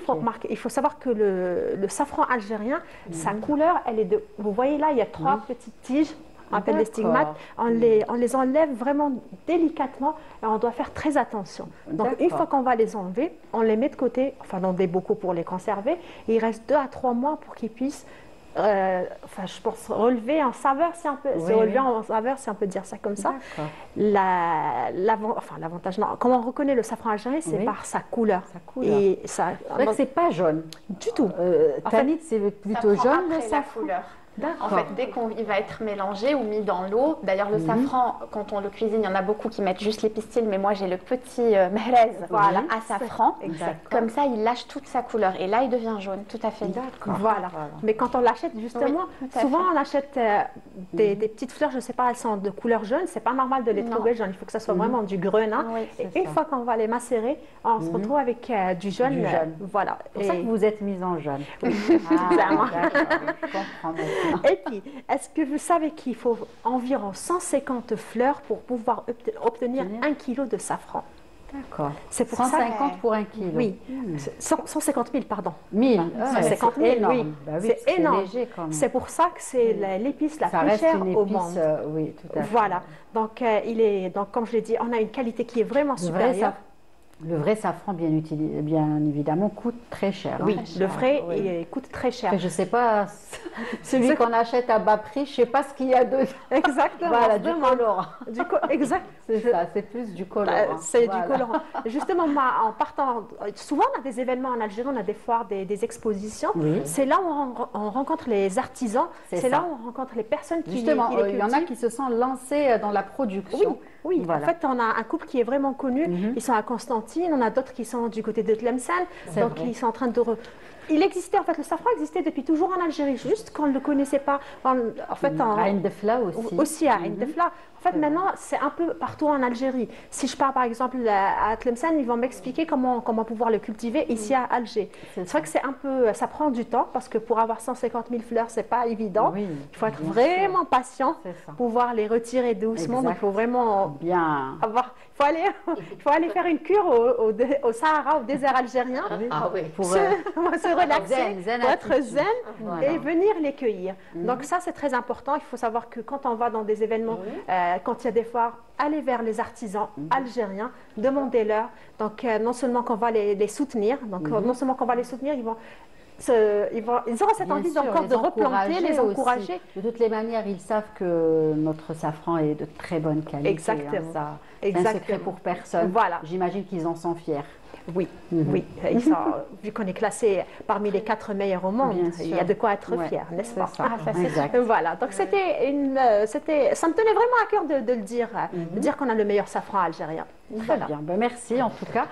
il faut savoir que le safran algérien, sa couleur, elle est de... Vous voyez là, il y a 3 petites tiges, on appelle les stigmates. On les enlève vraiment délicatement et on doit faire très attention. Donc, une fois qu'on va les enlever, on les met de côté, enfin dans des bocaux pour les conserver. Et il reste 2 à 3 mois pour qu'ils puissent je pense relever en saveur, si on peut, en saveur, si on peut dire ça comme ça. L'avantage, comment on reconnaît le safran algérien, c'est par sa couleur. Et ça, c'est vrai que c'est pas jaune du tout. Tanit, c'est plutôt jaune le safran. En fait, dès qu'il va être mélangé ou mis dans l'eau, d'ailleurs le safran, quand on le cuisine, il y en a beaucoup qui mettent juste les pistils, mais moi j'ai le petit mehrez à safran. Comme ça, il lâche toute sa couleur et là, il devient jaune, tout à fait. Voilà. Mais quand on l'achète, justement, souvent on achète des petites fleurs, je ne sais pas, elles sont de couleur jaune, c'est pas normal de les trouver jaunes, il faut que ça soit vraiment du grenin. Et une fois qu'on va les macérer, on se retrouve avec du jaune. Voilà. C'est pour ça que vous êtes mise en jaune. Je comprends. Et puis, est-ce que vous savez qu'il faut environ 150 fleurs pour pouvoir obtenir 1 kilo de safran? D'accord. C'est pour 150 pour 1 kilo. Oui. 150 000, pardon. 1000. 150 000, oui. C'est énorme. C'est pour ça que c'est l'épice la plus chère au monde. Oui, tout à fait. Voilà. Donc, comme je l'ai dit, on a une qualité qui est vraiment supérieure. Le vrai safran, bien évidemment, coûte très cher. Oui, le vrai, il coûte très cher. Je ne sais pas, celui qu'on achète à bas prix, je ne sais pas ce qu'il y a dedans. Exactement. Voilà, du colorant. Exact. C'est ça, c'est plus du colorant. C'est du colorant. Justement, en partant, souvent on a des événements en Algérie, on a des foires, des expositions. Oui. C'est là où on rencontre les artisans, c'est là où on rencontre les personnes qui Justement, il y en a qui se sont lancés dans la production. Oui, voilà. En fait, on a un couple qui est vraiment connu. Ils sont à Constantine, on a d'autres qui sont du côté de Tlemcen. Donc, ils sont en train de... Il existait, en fait, le safran existait depuis toujours en Algérie, juste qu'on ne le connaissait pas. À Ain Defla aussi. Aussi à Ain Defla. En fait, maintenant, c'est un peu partout en Algérie. Si je pars, par exemple, à Tlemcen, ils vont m'expliquer comment pouvoir le cultiver ici à Alger. C'est vrai que c'est un peu... Ça prend du temps, parce que pour avoir 150 000 fleurs, c'est pas évident. Il faut être vraiment patient pour pouvoir les retirer doucement. Donc, il faut vraiment avoir... Il faut aller faire une cure au Sahara, au désert algérien, pour se relaxer, pour être zen et venir les cueillir. Donc ça, c'est très important. Il faut savoir que quand on va dans des événements, quand il y a des foires, allez vers les artisans algériens, demandez-leur. Donc non seulement qu'on va les soutenir, ils auront cette envie encore de replanter, les encourager. De toutes les manières, ils savent que notre safran est de très bonne qualité. Exactement. un secret pour personne. Voilà. J'imagine qu'ils en sont fiers. Oui, oui. Ils sont, vu qu'on est classé parmi les 4 meilleurs au monde, il y a de quoi être fier, n'est-ce pas? Ça. Exact. Voilà, donc ça me tenait vraiment à cœur de le dire, de dire qu'on a le meilleur safran algérien. Très bien, merci en tout cas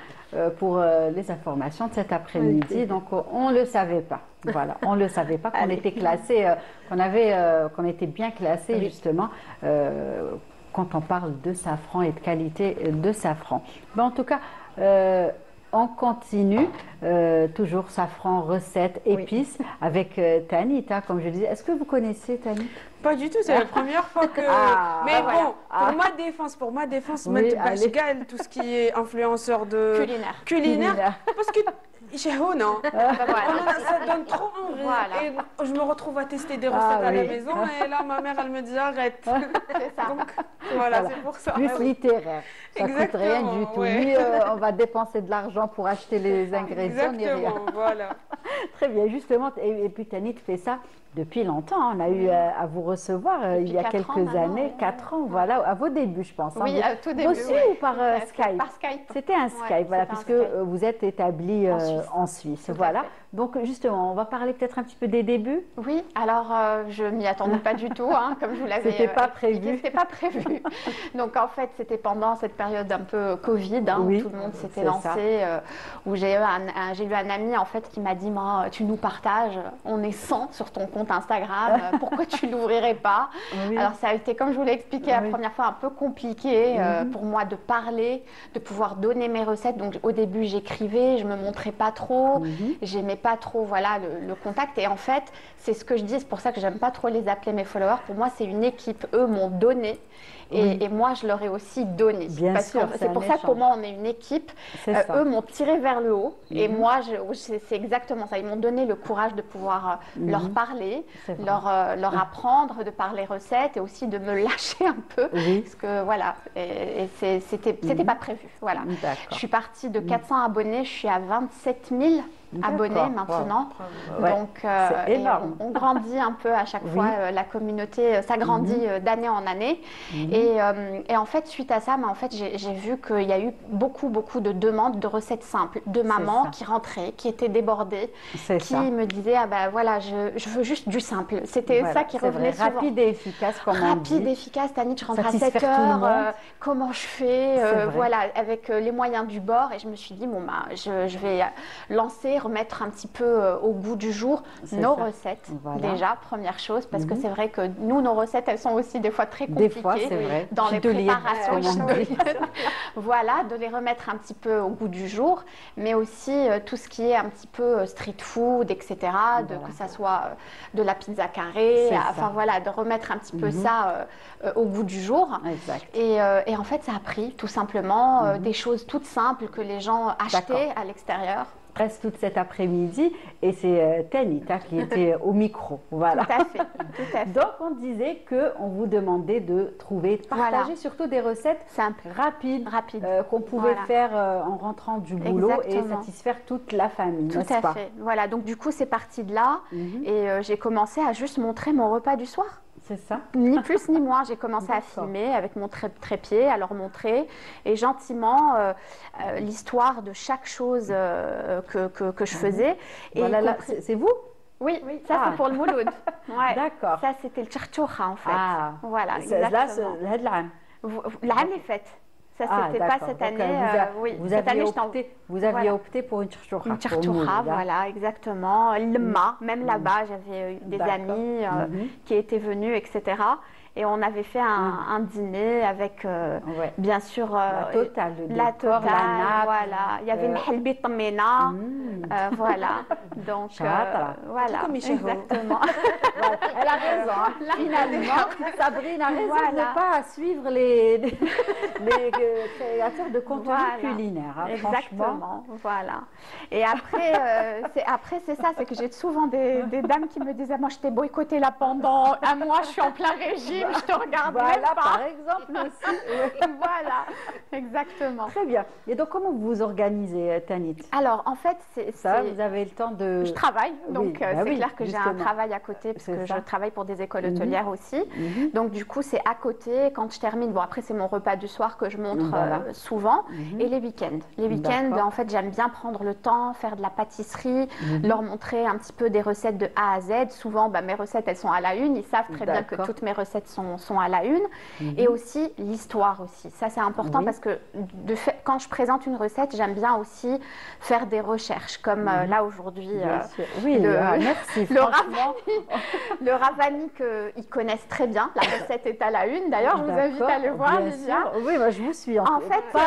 pour les informations de cet après-midi. Donc on ne le savait pas, voilà, on ne le savait pas qu'on était classé, qu'on était bien classé justement. Quand on parle de safran et de qualité de safran. Mais en tout cas, on continue, toujours safran, recettes, épices, avec Tanit, comme je disais. Est-ce que vous connaissez Tanit? Pas du tout, c'est la première fois que... Mais bon, pour ma défense, tout ce qui est influenceur de... Culinaire. Parce que... non. Ça donne trop envie. Voilà. Et je me retrouve à tester des recettes à la maison et là, ma mère, elle me dit arrête. C'est ça. Donc, voilà, c'est pour ça. Plus littéraire. Ça ne coûte rien du tout. Ni on va dépenser de l'argent pour acheter les ingrédients, ni rien. Exactement, voilà. Très bien, justement. Et puis Tanit fait ça depuis longtemps. On a eu à vous recevoir il y a quelques années, 4 ans, voilà, à vos débuts, je pense. Oui, à tout début. Aussi ou par Skype? Par Skype. C'était un Skype, voilà, puisque vous êtes établi en Suisse. Voilà. Donc, justement, on va parler peut-être un petit peu des débuts. Oui, alors je m'y attendais pas du tout, comme je vous l'avais C'était pas prévu. C'était pas prévu. Donc, en fait, c'était pendant cette période un peu Covid, où tout le monde s'était lancé, où j'ai eu un ami, en fait, qui m'a dit, tu nous partages, on est 100 sur ton compte Instagram, pourquoi tu l'ouvrirais pas? Alors, ça a été, comme je vous l'ai expliqué la première fois, un peu compliqué pour moi de parler, de pouvoir donner mes recettes. Donc, au début, j'écrivais, je me montrais pas trop, j'aimais pas trop le contact, et en fait c'est ce que je dis, c'est pour ça que j'aime pas trop les appeler mes followers. Pour moi c'est une équipe, eux m'ont donné et moi je leur ai aussi donné. Bien sûr, c'est pour ça que pour moi on est une équipe. Eux m'ont tiré vers le haut et moi c'est exactement ça, ils m'ont donné le courage de pouvoir leur parler, leur apprendre, de parler recettes et aussi de me lâcher un peu parce que voilà, et c'était pas prévu. Voilà. Je suis partie de 400 abonnés, je suis à 27 000 abonnés maintenant. Donc c'est énorme. On grandit un peu à chaque fois, la communauté s'agrandit d'année en année. Et en fait, suite à ça, en fait, j'ai vu qu'il y a eu beaucoup de demandes de recettes simples, de mamans qui rentraient, qui étaient débordées, qui me disaient voilà, je veux juste du simple. C'était ça qui revenait souvent. Rapide et efficace, comme on dit. Rapide et efficace, Tanit, je rentre à 7 heures, comment je fais, voilà, avec les moyens du bord. Et je me suis dit, je vais lancer, remettre un petit peu au goût du jour nos recettes, déjà, première chose, parce que c'est vrai que nous, nos recettes, elles sont aussi des fois très compliquées dans les préparations. Voilà, de les remettre un petit peu au goût du jour, mais aussi tout ce qui est un petit peu street food, etc., que ça soit de la pizza carrée, enfin voilà, de remettre un petit peu ça au goût du jour. Et en fait, ça a pris tout simplement des choses toutes simples que les gens achetaient à l'extérieur. Reste toute cet après-midi et c'est Tanita qui était au micro. Voilà. Tout à fait. Donc on disait qu'on vous demandait de trouver, de partager surtout des recettes simples, rapides qu'on pouvait faire en rentrant du boulot et satisfaire toute la famille. Tout à fait. Voilà, donc du coup c'est parti de là et j'ai commencé à juste montrer mon repas du soir. C'est ça. Ni plus ni moins, j'ai commencé à filmer avec mon trépied, à leur montrer et gentiment l'histoire de chaque chose que je faisais. Et voilà, c'est vous? Oui, ça c'est pour le Mouloud. D'accord. Ça c'était le Tchartchoura en fait. Voilà, exactement. Là, l'année est faite. Ça, c'était pas cette année. Vous aviez opté pour une tchartchoura. Une tchartchoura, voilà, exactement. L'ma, même là-bas, j'avais des amis qui étaient venus, etc. Et on avait fait un dîner avec, bien sûr, la totale, la nappe. Voilà. Il y avait une halbi tamena. Voilà. Donc, voilà. Exactement. Elle a raison. Finalement, Sabrine a raison de ne pas suivre les créateurs de contenu culinaire. Exactement. Voilà. Et après, c'est ça, c'est que j'ai souvent des dames qui me disaient, moi, je t'ai boycotté là pendant un mois, je suis en plein régime. filme, je te regarde voilà, même pas. Par exemple, aussi. Voilà, exactement. Très bien. Et donc, comment vous vous organisez, Tanit? Alors, en fait, vous avez le temps de... Je travaille, donc c'est clair que j'ai un justement. travail à côté, parce que je travaille pour des écoles hôtelières aussi. Donc, du coup, c'est à côté. Quand je termine, bon, après, c'est mon repas du soir que je montre souvent. Et les week-ends. Les week-ends, en fait, j'aime bien prendre le temps, faire de la pâtisserie, leur montrer un petit peu des recettes de A à Z. Souvent, mes recettes, elles sont à la une. Ils savent très bien que toutes mes recettes sont à la une. Et aussi, l'histoire aussi. Ça, c'est important parce que quand je présente une recette, j'aime bien aussi faire des recherches, comme là aujourd'hui. Merci. Le ravani qu'ils connaissent très bien. La recette est à la une. D'ailleurs, je vous invite à le voir, Lydia. Oui, moi, je vous suis. En fait,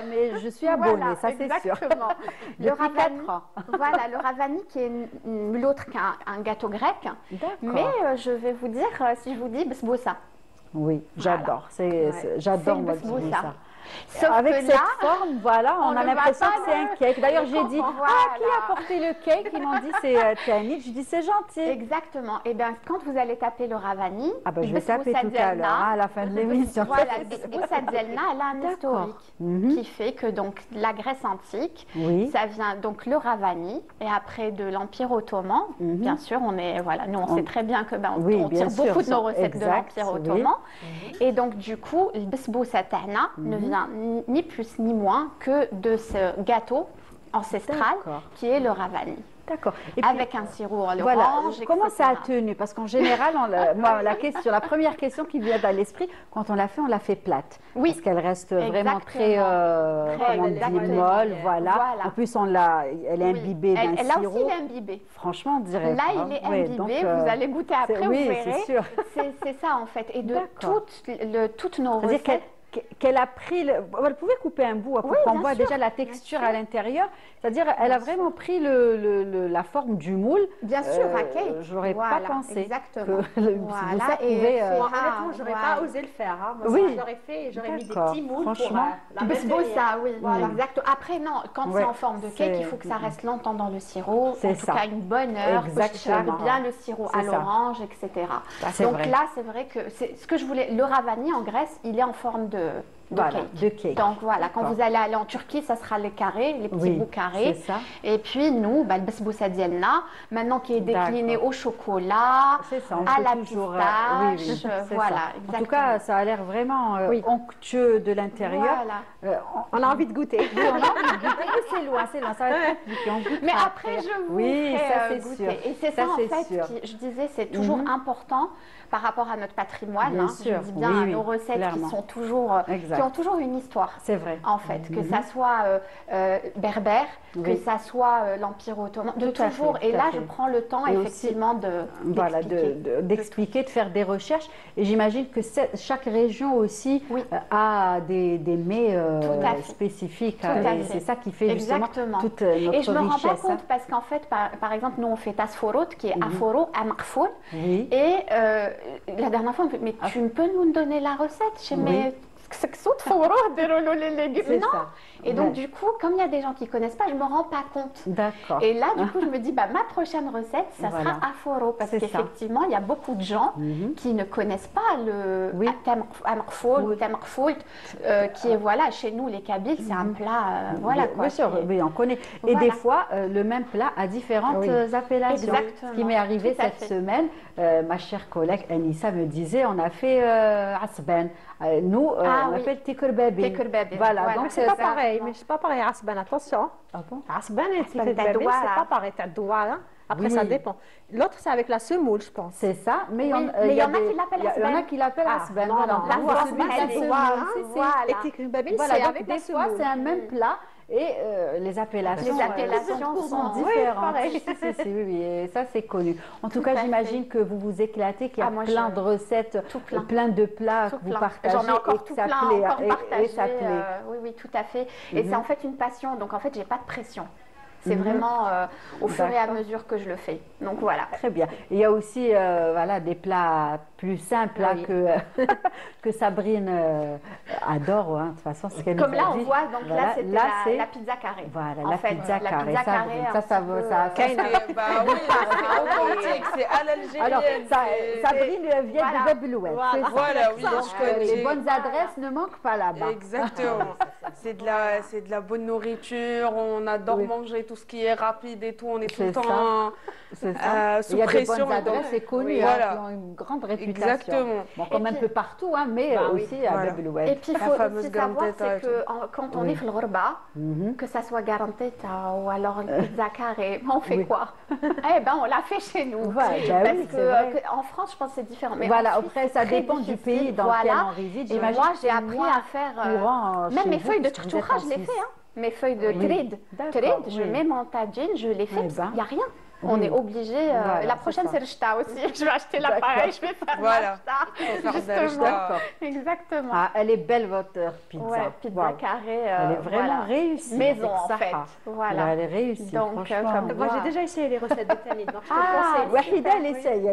mais je suis abonnée, ça c'est sûr. Exactement. Le ravani, voilà, le ravani qui est nul autre qu'un gâteau grec. Mais je vais vous dire, si je vous dis besboussa. Oui, j'adore. J'adore moi ça. Sauf avec que cette là, forme, voilà, on a l'impression que c'est un cake. D'ailleurs, j'ai dit, qui a porté le cake? Ils m'ont dit, c'est Tanit. Je dis, c'est gentil. Exactement. Et bien, quand vous allez taper le ravani, je vais taper tout à l'heure, à la fin de l'émission. Voilà, Boussadzielna, elle a un historique qui fait que donc la Grèce antique, ça vient donc le ravani, et après de l'Empire ottoman. Bien sûr, nous on sait très bien que on tire beaucoup de nos recettes de l'Empire ottoman. Et donc du coup, le besboussa tahna ne vient ni plus ni moins que de ce gâteau ancestral qui est le ravani. D'accord. Avec un sirop à l'orange, Comment ça a tenu? Parce qu'en général, la première question qui vient à l'esprit, quand on l'a fait plate. Oui. Parce qu'elle reste vraiment très molle. Voilà. En plus, elle est imbibée d'un sirop. Là aussi, elle est imbibée. Franchement, on dirait. Là, il est imbibé. Vous allez goûter après, vous verrez. C'est sûr. C'est ça, en fait. Et de toutes nos recettes. Qu'elle a pris, elle pouvait couper un bout pour qu'on voit déjà la texture à l'intérieur. C'est-à-dire, elle a vraiment pris la forme du moule. Bien sûr, un cake. Je n'aurais pas pensé. Exactement. Que ça pouvait. Honnêtement, je n'aurais pas osé le faire. Moi, je l'aurais fait, j'aurais mis des petits moules franchement, pour la ça, oui. Voilà. Exactement. Après, non, quand c'est en forme de cake, il faut que ça reste longtemps dans le sirop. En tout cas, une bonne heure. Exactement. Bien le sirop à l'orange, etc. Donc là, c'est vrai que ce que je voulais. Le ravani en Grèce, il est en forme de cake. Donc voilà, quand vous allez aller en Turquie, ça sera les carrés, les petits bouts carrés. C'est ça. Et puis nous, le besboussa dielna, maintenant qui est décliné au chocolat, à la pistache, voilà. En tout cas, ça a l'air vraiment onctueux de l'intérieur. Voilà. On a envie de goûter. Oui, on a envie de goûter. C'est loin, ça va être compliqué. Mais après, je vous ferai goûter. Sûr. Et c'est ça, en fait, je disais, c'est toujours important par rapport à notre patrimoine. Bien sûr. Je dis bien nos recettes qui sont toujours, qui ont toujours une histoire. C'est vrai. En fait, que ça soit berbère, que ça soit l'Empire ottoman, de toujours. Et là, je prends le temps effectivement d'expliquer, de faire des recherches. Et j'imagine que chaque région aussi a des mets spécifiques. Et c'est ça qui fait justement toute notre richesse. Et je me rends pas compte parce qu'en fait, par exemple, nous on fait tasforot qui est aforo, amarfoul. Et la dernière fois, on me dit, mais tu peux nous donner la recette chez mes... Non. Et donc du coup, comme il y a des gens qui ne connaissent pas, je ne me rends pas compte. D'accord. Et là, du coup, je me dis, ma prochaine recette, ça sera aforo. Parce qu'effectivement, il y a beaucoup de gens qui ne connaissent pas le tamarfoul, qui est, voilà, chez nous, les Kabyles, c'est un plat, voilà quoi. Bien sûr, oui, on connaît. Et des fois, le même plat a différentes appellations. Exactement. Ce qui m'est arrivé cette semaine, ma chère collègue Anissa me disait, on a fait asban. Nous, on appelle tikurbabi. Voilà, donc c'est pas pareil, mais c'est pas pareil. Asban, attention. Ah bon? Asban et tikurbabi, c'est pas pareil. T'as doigt, après, ça dépend. L'autre, c'est avec la semoule, je pense. C'est ça, mais il y en a qui l'appellent asban. Il y en a qui l'appellent asban. Et tikurbabi, c'est avec la semoule. Des fois, c'est un même plat. Et les appellations sont différentes. Oui, et ça c'est connu. En tout cas, j'imagine que vous vous éclatez, qu'il y a plein de recettes, plein de plats que vous partagez. J'en ai encore tout plein encore partagé. Et ça plaît. Oui, tout à fait. Et c'est en fait une passion. Donc en fait, j'ai pas de pression. C'est vraiment au fur et à mesure que je le fais. Donc voilà. Très bien. Il y a aussi voilà, des plats plus simples là, que Sabrine adore. Hein. De toute façon, ce qu'elle nous a Comme là, on dit. voit, donc Voilà, là, c'était la pizza carrée. Voilà, en la fait, pizza la carrée. pizza carrée, Ça vaut ça. Bah oui, c'est authentique, c'est à l'algérienne. Alors, Sabrine vient de Bablouet. Voilà, oui, je connais. Les bonnes adresses ne manquent pas là-bas. Exactement. C'est de la bonne nourriture, on adore manger tout ce qui est rapide et tout, on est tout le temps sous pression. Il y a des bonnes adresses, c'est connu, qui ont une grande réputation. Exactement. Bon, comme un peu partout, hein, mais aussi à Bablouet. Et puis, il faut aussi savoir, c'est que quand on est dans le Ghorba, que ça soit Garanteta ou alors une pizza carrée, on fait quoi? Eh ben, on l'a fait chez nous. Parce qu'en France, je pense que c'est différent. Mais voilà, après, ça dépend du pays dans lequel on réside. Et moi, j'ai appris à faire... Même mes feuilles de tchoucha, je les fais. Mes feuilles de trid, je mets mon tagine, je les fais, il n'y a rien. On est obligé. La prochaine, c'est le ch'ta aussi. Je vais acheter l'appareil, je vais faire le ch'ta. Exactement. Ah, elle est belle, votre pizza. Ouais, pizza carrée. Elle est vraiment réussie. Maison, en fait. Voilà. Elle est réussie. Donc, moi, j'ai déjà essayé les recettes de Tanit. Wahida, elle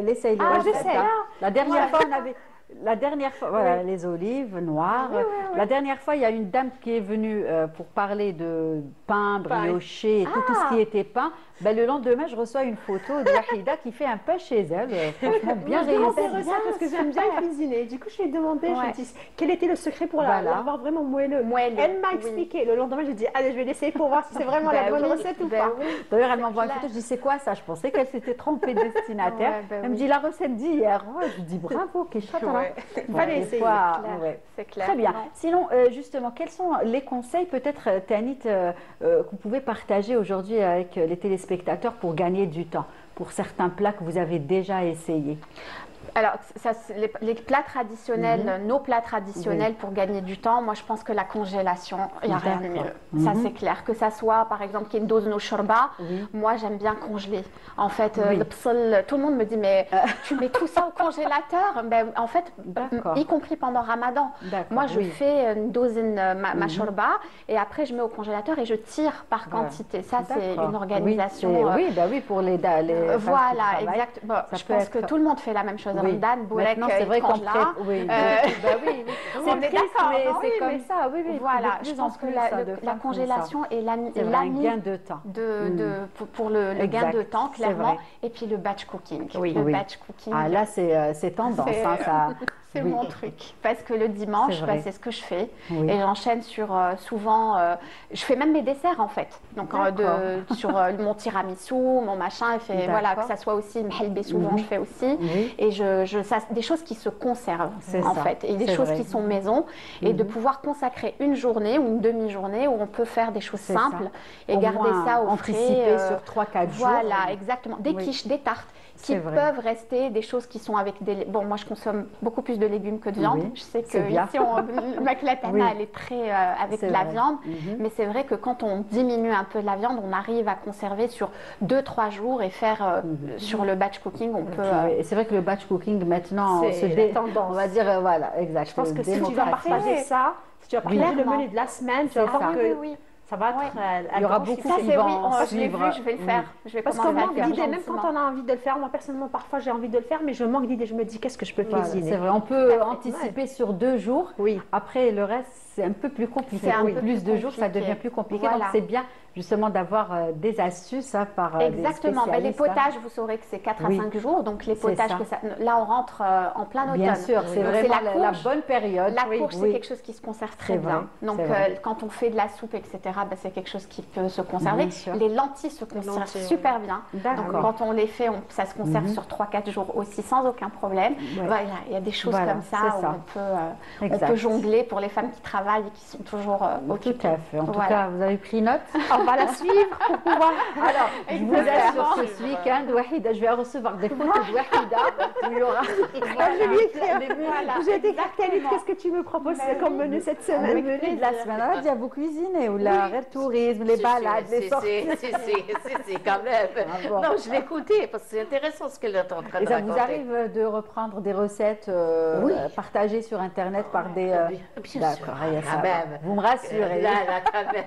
essaye les recettes. La dernière fois, on avait... La dernière fois, voilà, les olives noires. La dernière fois, il y a une dame qui est venue pour parler de pain brioché et tout ce qui était pain. Ben, le lendemain, je reçois une photo de Wahida qui fait un pain chez elle. Franchement, bien réussi. Parce que j'aime bien cuisiner. Du coup, je lui ai demandé, je lui ai dit quel était le secret pour l'avoir vraiment moelleux. Elle m'a expliqué. Le lendemain, j'ai dit, allez, je vais l'essayer pour voir si c'est vraiment la bonne recette ou pas. D'ailleurs, elle m'envoie une photo. Je dis, c'est quoi ça? Je pensais qu'elle s'était trompée de destinataire. Elle me dit, la recette d'hier. Je lui dis, bravo, Kéchat. Il fallait essayer. C'est clair. Très bien. Sinon, justement, quels sont les conseils, peut-être, Tanit, que vous pouvez partager aujourd'hui avec les téléspectateurs pour gagner du temps, pour certains plats que vous avez déjà essayés? Alors, les plats traditionnels, nos plats traditionnels pour gagner du temps, moi je pense que la congélation, il n'y a rien de mieux. Ça c'est clair. Que ça soit par exemple qu'il y ait une dose no shorba, moi j'aime bien congeler. En fait, le psal, tout le monde me dit mais tu mets tout ça au congélateur? Ben, en fait, y compris pendant Ramadan. Moi je fais une dose ma shorba et après je mets au congélateur et je tire par quantité. Ça c'est une organisation. Oui, pour les voilà, exact. Bon, je pense que tout le monde fait la même chose. Maintenant, c'est vrai qu'on prépare. On est d'accord, mais c'est comme ça. Voilà, je pense que la congélation est l'ami gain de temps. Pour le gain de temps, clairement. Et puis le batch cooking. Le batch cooking. Ah, là, c'est tendance. C'est mon truc. Parce que le dimanche, c'est ce que je fais. Et j'enchaîne sur souvent. Je fais même mes desserts en fait. Donc sur mon tiramisu, mon machin. Voilà, que ça soit aussi mhalbé, souvent je fais aussi. Et des choses qui se conservent en fait. Et des choses qui sont maison. Et de pouvoir consacrer une journée ou une demi-journée où on peut faire des choses simples et garder ça au frais. Anticiper sur 3-4 jours. Voilà, exactement. Des quiches, des tartes. Qui peuvent rester des choses qui sont avec des... Bon, moi, je consomme beaucoup plus de légumes que de viande. Je sais que ici, ma clatana, elle est très avec de la viande. Mais c'est vrai que quand on diminue un peu de la viande, on arrive à conserver sur 2-3 jours et faire sur le batch cooking, on peut... Et c'est vrai que le batch cooking, maintenant, c'est tendance. On va dire, voilà, exact. Je pense que si tu vas partager ça, si tu vas partager le menu de la semaine, tu vas voir que... Ça va être. Il y aura beaucoup qui vont suivre. Je vais le faire. Parce qu'on manque d'idées, même quand on a envie de le faire. Moi, personnellement, parfois, j'ai envie de le faire, mais je manque d'idées. Je me dis, qu'est-ce que je peux cuisiner? C'est vrai, on peut anticiper sur 2 jours. Après, le reste, c'est un peu plus compliqué. Plus de jours, ça devient plus compliqué. Donc, c'est bien, justement, d'avoir des astuces par exactement. des spécialistes. Les potages, vous saurez que c'est 4 à 5 jours. Donc, les potages, là, on rentre en plein automne. Bien sûr, c'est vraiment la bonne période. La courge, c'est quelque chose qui se conserve très bien. Donc, quand on fait de la soupe, etc., c'est quelque chose qui peut se conserver. Les lentilles se conservent super bien. Donc, quand on les fait, ça se conserve sur 3-4 jours aussi, sans aucun problème. Il y a des choses comme ça où on peut jongler pour les femmes qui travaillent et qui sont toujours occupées. Tout à fait. En tout cas, vous avez pris note. On va la suivre pour pouvoir... Alors, je vous assure que ce week-end, Wahida, je vais recevoir des photos de Wahida. Il y aura... Je lui écrire. J'ai été carteliste. Qu'est-ce que tu me proposes comme menu cette semaine? Le menu de la semaine. On va dire, vous cuisinez ou la tourisme, les balades, les sorties. Si, quand même. Non, je l'ai écouté parce que c'est intéressant ce qu'elle est en train de raconter. Et ça vous arrive de reprendre des recettes partagées sur Internet par des... Bien sûr. Il quand même. Vous me rassurez. Là, quand même,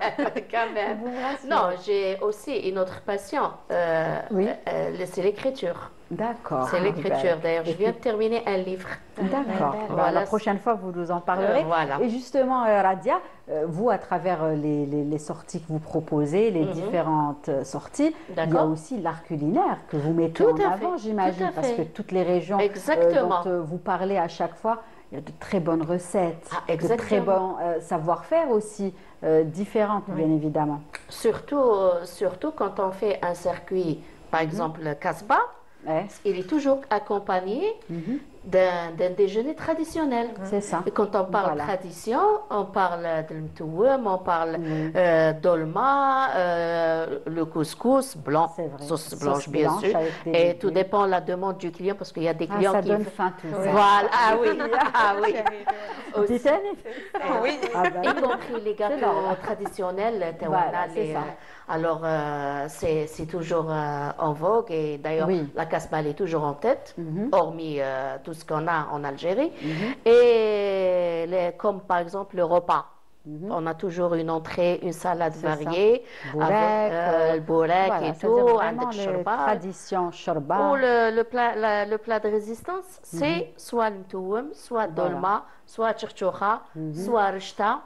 quand même. Vous me rassurez. Non, j'ai aussi une autre passion. C'est l'écriture. D'accord. C'est l'écriture. D'ailleurs, je viens de terminer un livre. D'accord. Voilà. La prochaine fois, vous nous en parlerez. Voilà. Et justement, Radia, vous, à travers les sorties que vous proposez, les différentes sorties, il y a aussi l'art culinaire que vous mettez en avant, j'imagine, parce que toutes les régions dont vous parlez à chaque fois, il y a de très bonnes recettes, de très bons savoir-faire aussi, différentes, bien évidemment. Surtout quand on fait un circuit, par exemple, Casbah. Il est toujours accompagné d'un déjeuner traditionnel. C'est ça. Et quand on parle tradition, on parle de l'mtouem, on parle dolma, le couscous blanc, sauce blanche bien sûr. Et tout dépend de la demande du client parce qu'il y a des clients ça qui... donne faim tout ça. Voilà, ah oui. Aussi. Oui. Y compris les gâteaux traditionnels, voilà, c'est ça. Alors, c'est toujours en vogue et d'ailleurs, la Casbah est toujours en tête, hormis tout ce qu'on a en Algérie. Et comme par exemple le repas. On a toujours une entrée, une salade variée, avec le bourek et tout, avec le shorba. Tradition shorba. Ou le plat de résistance, c'est soit le mtouem, soit dolma, soit tchirtchoucha, soit rishta,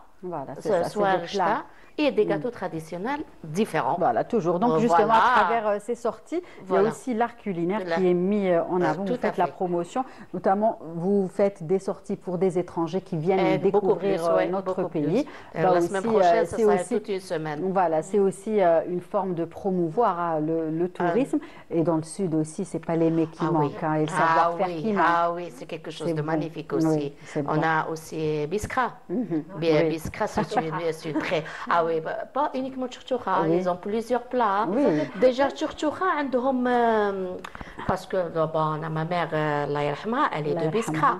soit rishta. Et des gâteaux traditionnels différents. Voilà, toujours. Donc, justement, à travers ces sorties, il y a aussi l'art culinaire qui est mis en avant. Vous faites la promotion. Notamment, vous faites des sorties pour des étrangers qui viennent découvrir notre pays. La semaine prochaine, ça sera toute une semaine. Voilà, c'est aussi une forme de promouvoir le tourisme. Et dans le sud aussi, c'est pas les mets qui manquent, et le savoir-faire qui manque. Ah oui, c'est quelque chose de magnifique aussi. On a aussi Biskra. Biskra, c'est une très... oui, pas uniquement tchouchtchoucha, ils ont plusieurs plats. Déjà, tchouchtchoucha, parce que ma mère, elle est de Biskra.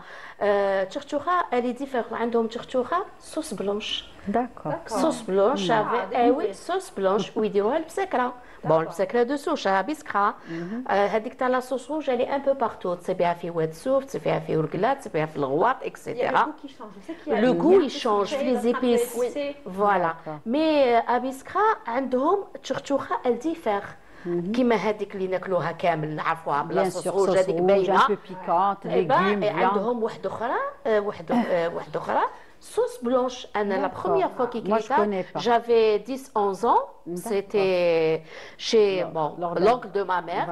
Tchouchtchoucha, elle est différente. عندهم tchouchtchoucha, sauce blanche. D'accord. Sauce blanche avec sauce blanche ويديروها البسكرة. Bon, le secret de souche à Biskra, هذيك تاع la sauce rouge, elle est un peu partout. تسيبيها في واد سوف, تسيبيها في ورقلات, تسيبيها في الغواط, etc. Le goût, il change, les épices. Voilà. Mais à Biskra, عندهم tchouchtchoucha, elle diffère. كيما هذيك اللي ناكلوها كامل نعرفوها بلا صوص روج هذيك باينه un peu piquante, légumes, عندهم واحده اخرى sauce blanche. La première fois qu'il y ça, j'avais 10-11 ans. C'était chez l'oncle de ma mère.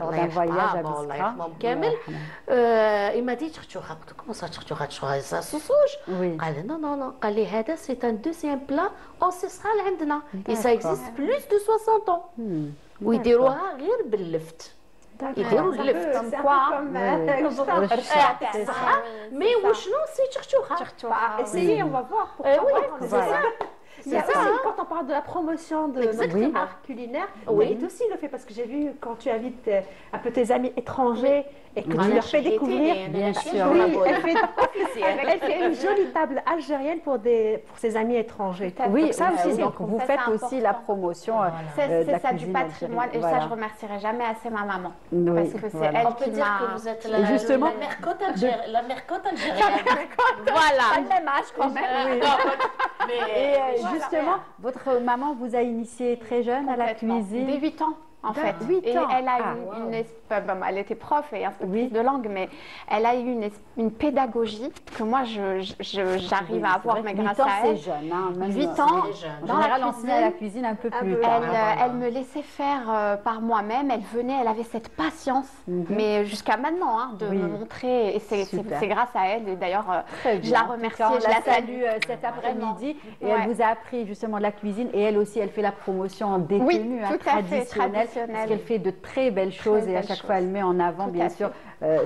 Lors d'un voyage à Biskra. Il m'a dit, comment ça, ça sauce rouge? Non. C'est un deuxième plat ancestral عندنا. Et ça existe plus de 60 ans. ويديروها غير باللفت. يديروا اللفت mais وشنو سي تشرتوها. Essayez, on va voir. C'est ça, quand on parle de la promotion de notre art culinaire, c'est aussi le fait, parce que j'ai vu quand tu invites un peu tes amis étrangers et que tu leur fais découvrir. Bien sûr. Oui, elle fait une jolie table algérienne pour ses amis étrangers. Oui, ça aussi, donc vous faites aussi la promotion de la ça du cuisine patrimoine, et ça je remercierai jamais assez ma maman. Parce que c'est elle On peut dire que vous êtes la mercotte algérienne. La mercotte algérienne. Voilà. Pas le même âge quand même. Et justement, votre maman vous a initié très jeune à la cuisine. Dès 8 ans. En fait, 8 ans. Elle a elle était prof et instructrice de langue, mais elle a eu une pédagogie que moi j'arrive à avoir, mais grâce à elle. C'est jeune, hein, 8 ans. En général, on se met à la cuisine un peu plus tard. Elle me laissait faire par moi-même. Elle venait, elle avait cette patience, mais jusqu'à maintenant, de me montrer. Et c'est grâce à elle. Et d'ailleurs, je la remercie. Je la salue cet après-midi. Et elle vous a appris justement de la cuisine. Et elle aussi, elle fait la promotion des tenues traditionnelles. Parce qu'elle fait de très belles choses et à chaque fois elle met en avant bien sûr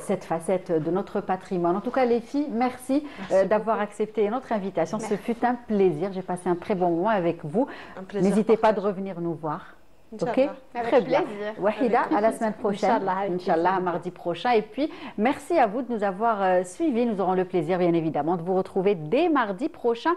cette facette de notre patrimoine. En tout cas les filles, merci d'avoir accepté notre invitation. Ce fut un plaisir, j'ai passé un très bon moment avec vous. N'hésitez pas de revenir nous voir. Ok, très bien. Wahida, à la semaine prochaine, Inch'Allah, mardi prochain. Et puis, merci à vous de nous avoir suivis. Nous aurons le plaisir, bien évidemment, de vous retrouver dès mardi prochain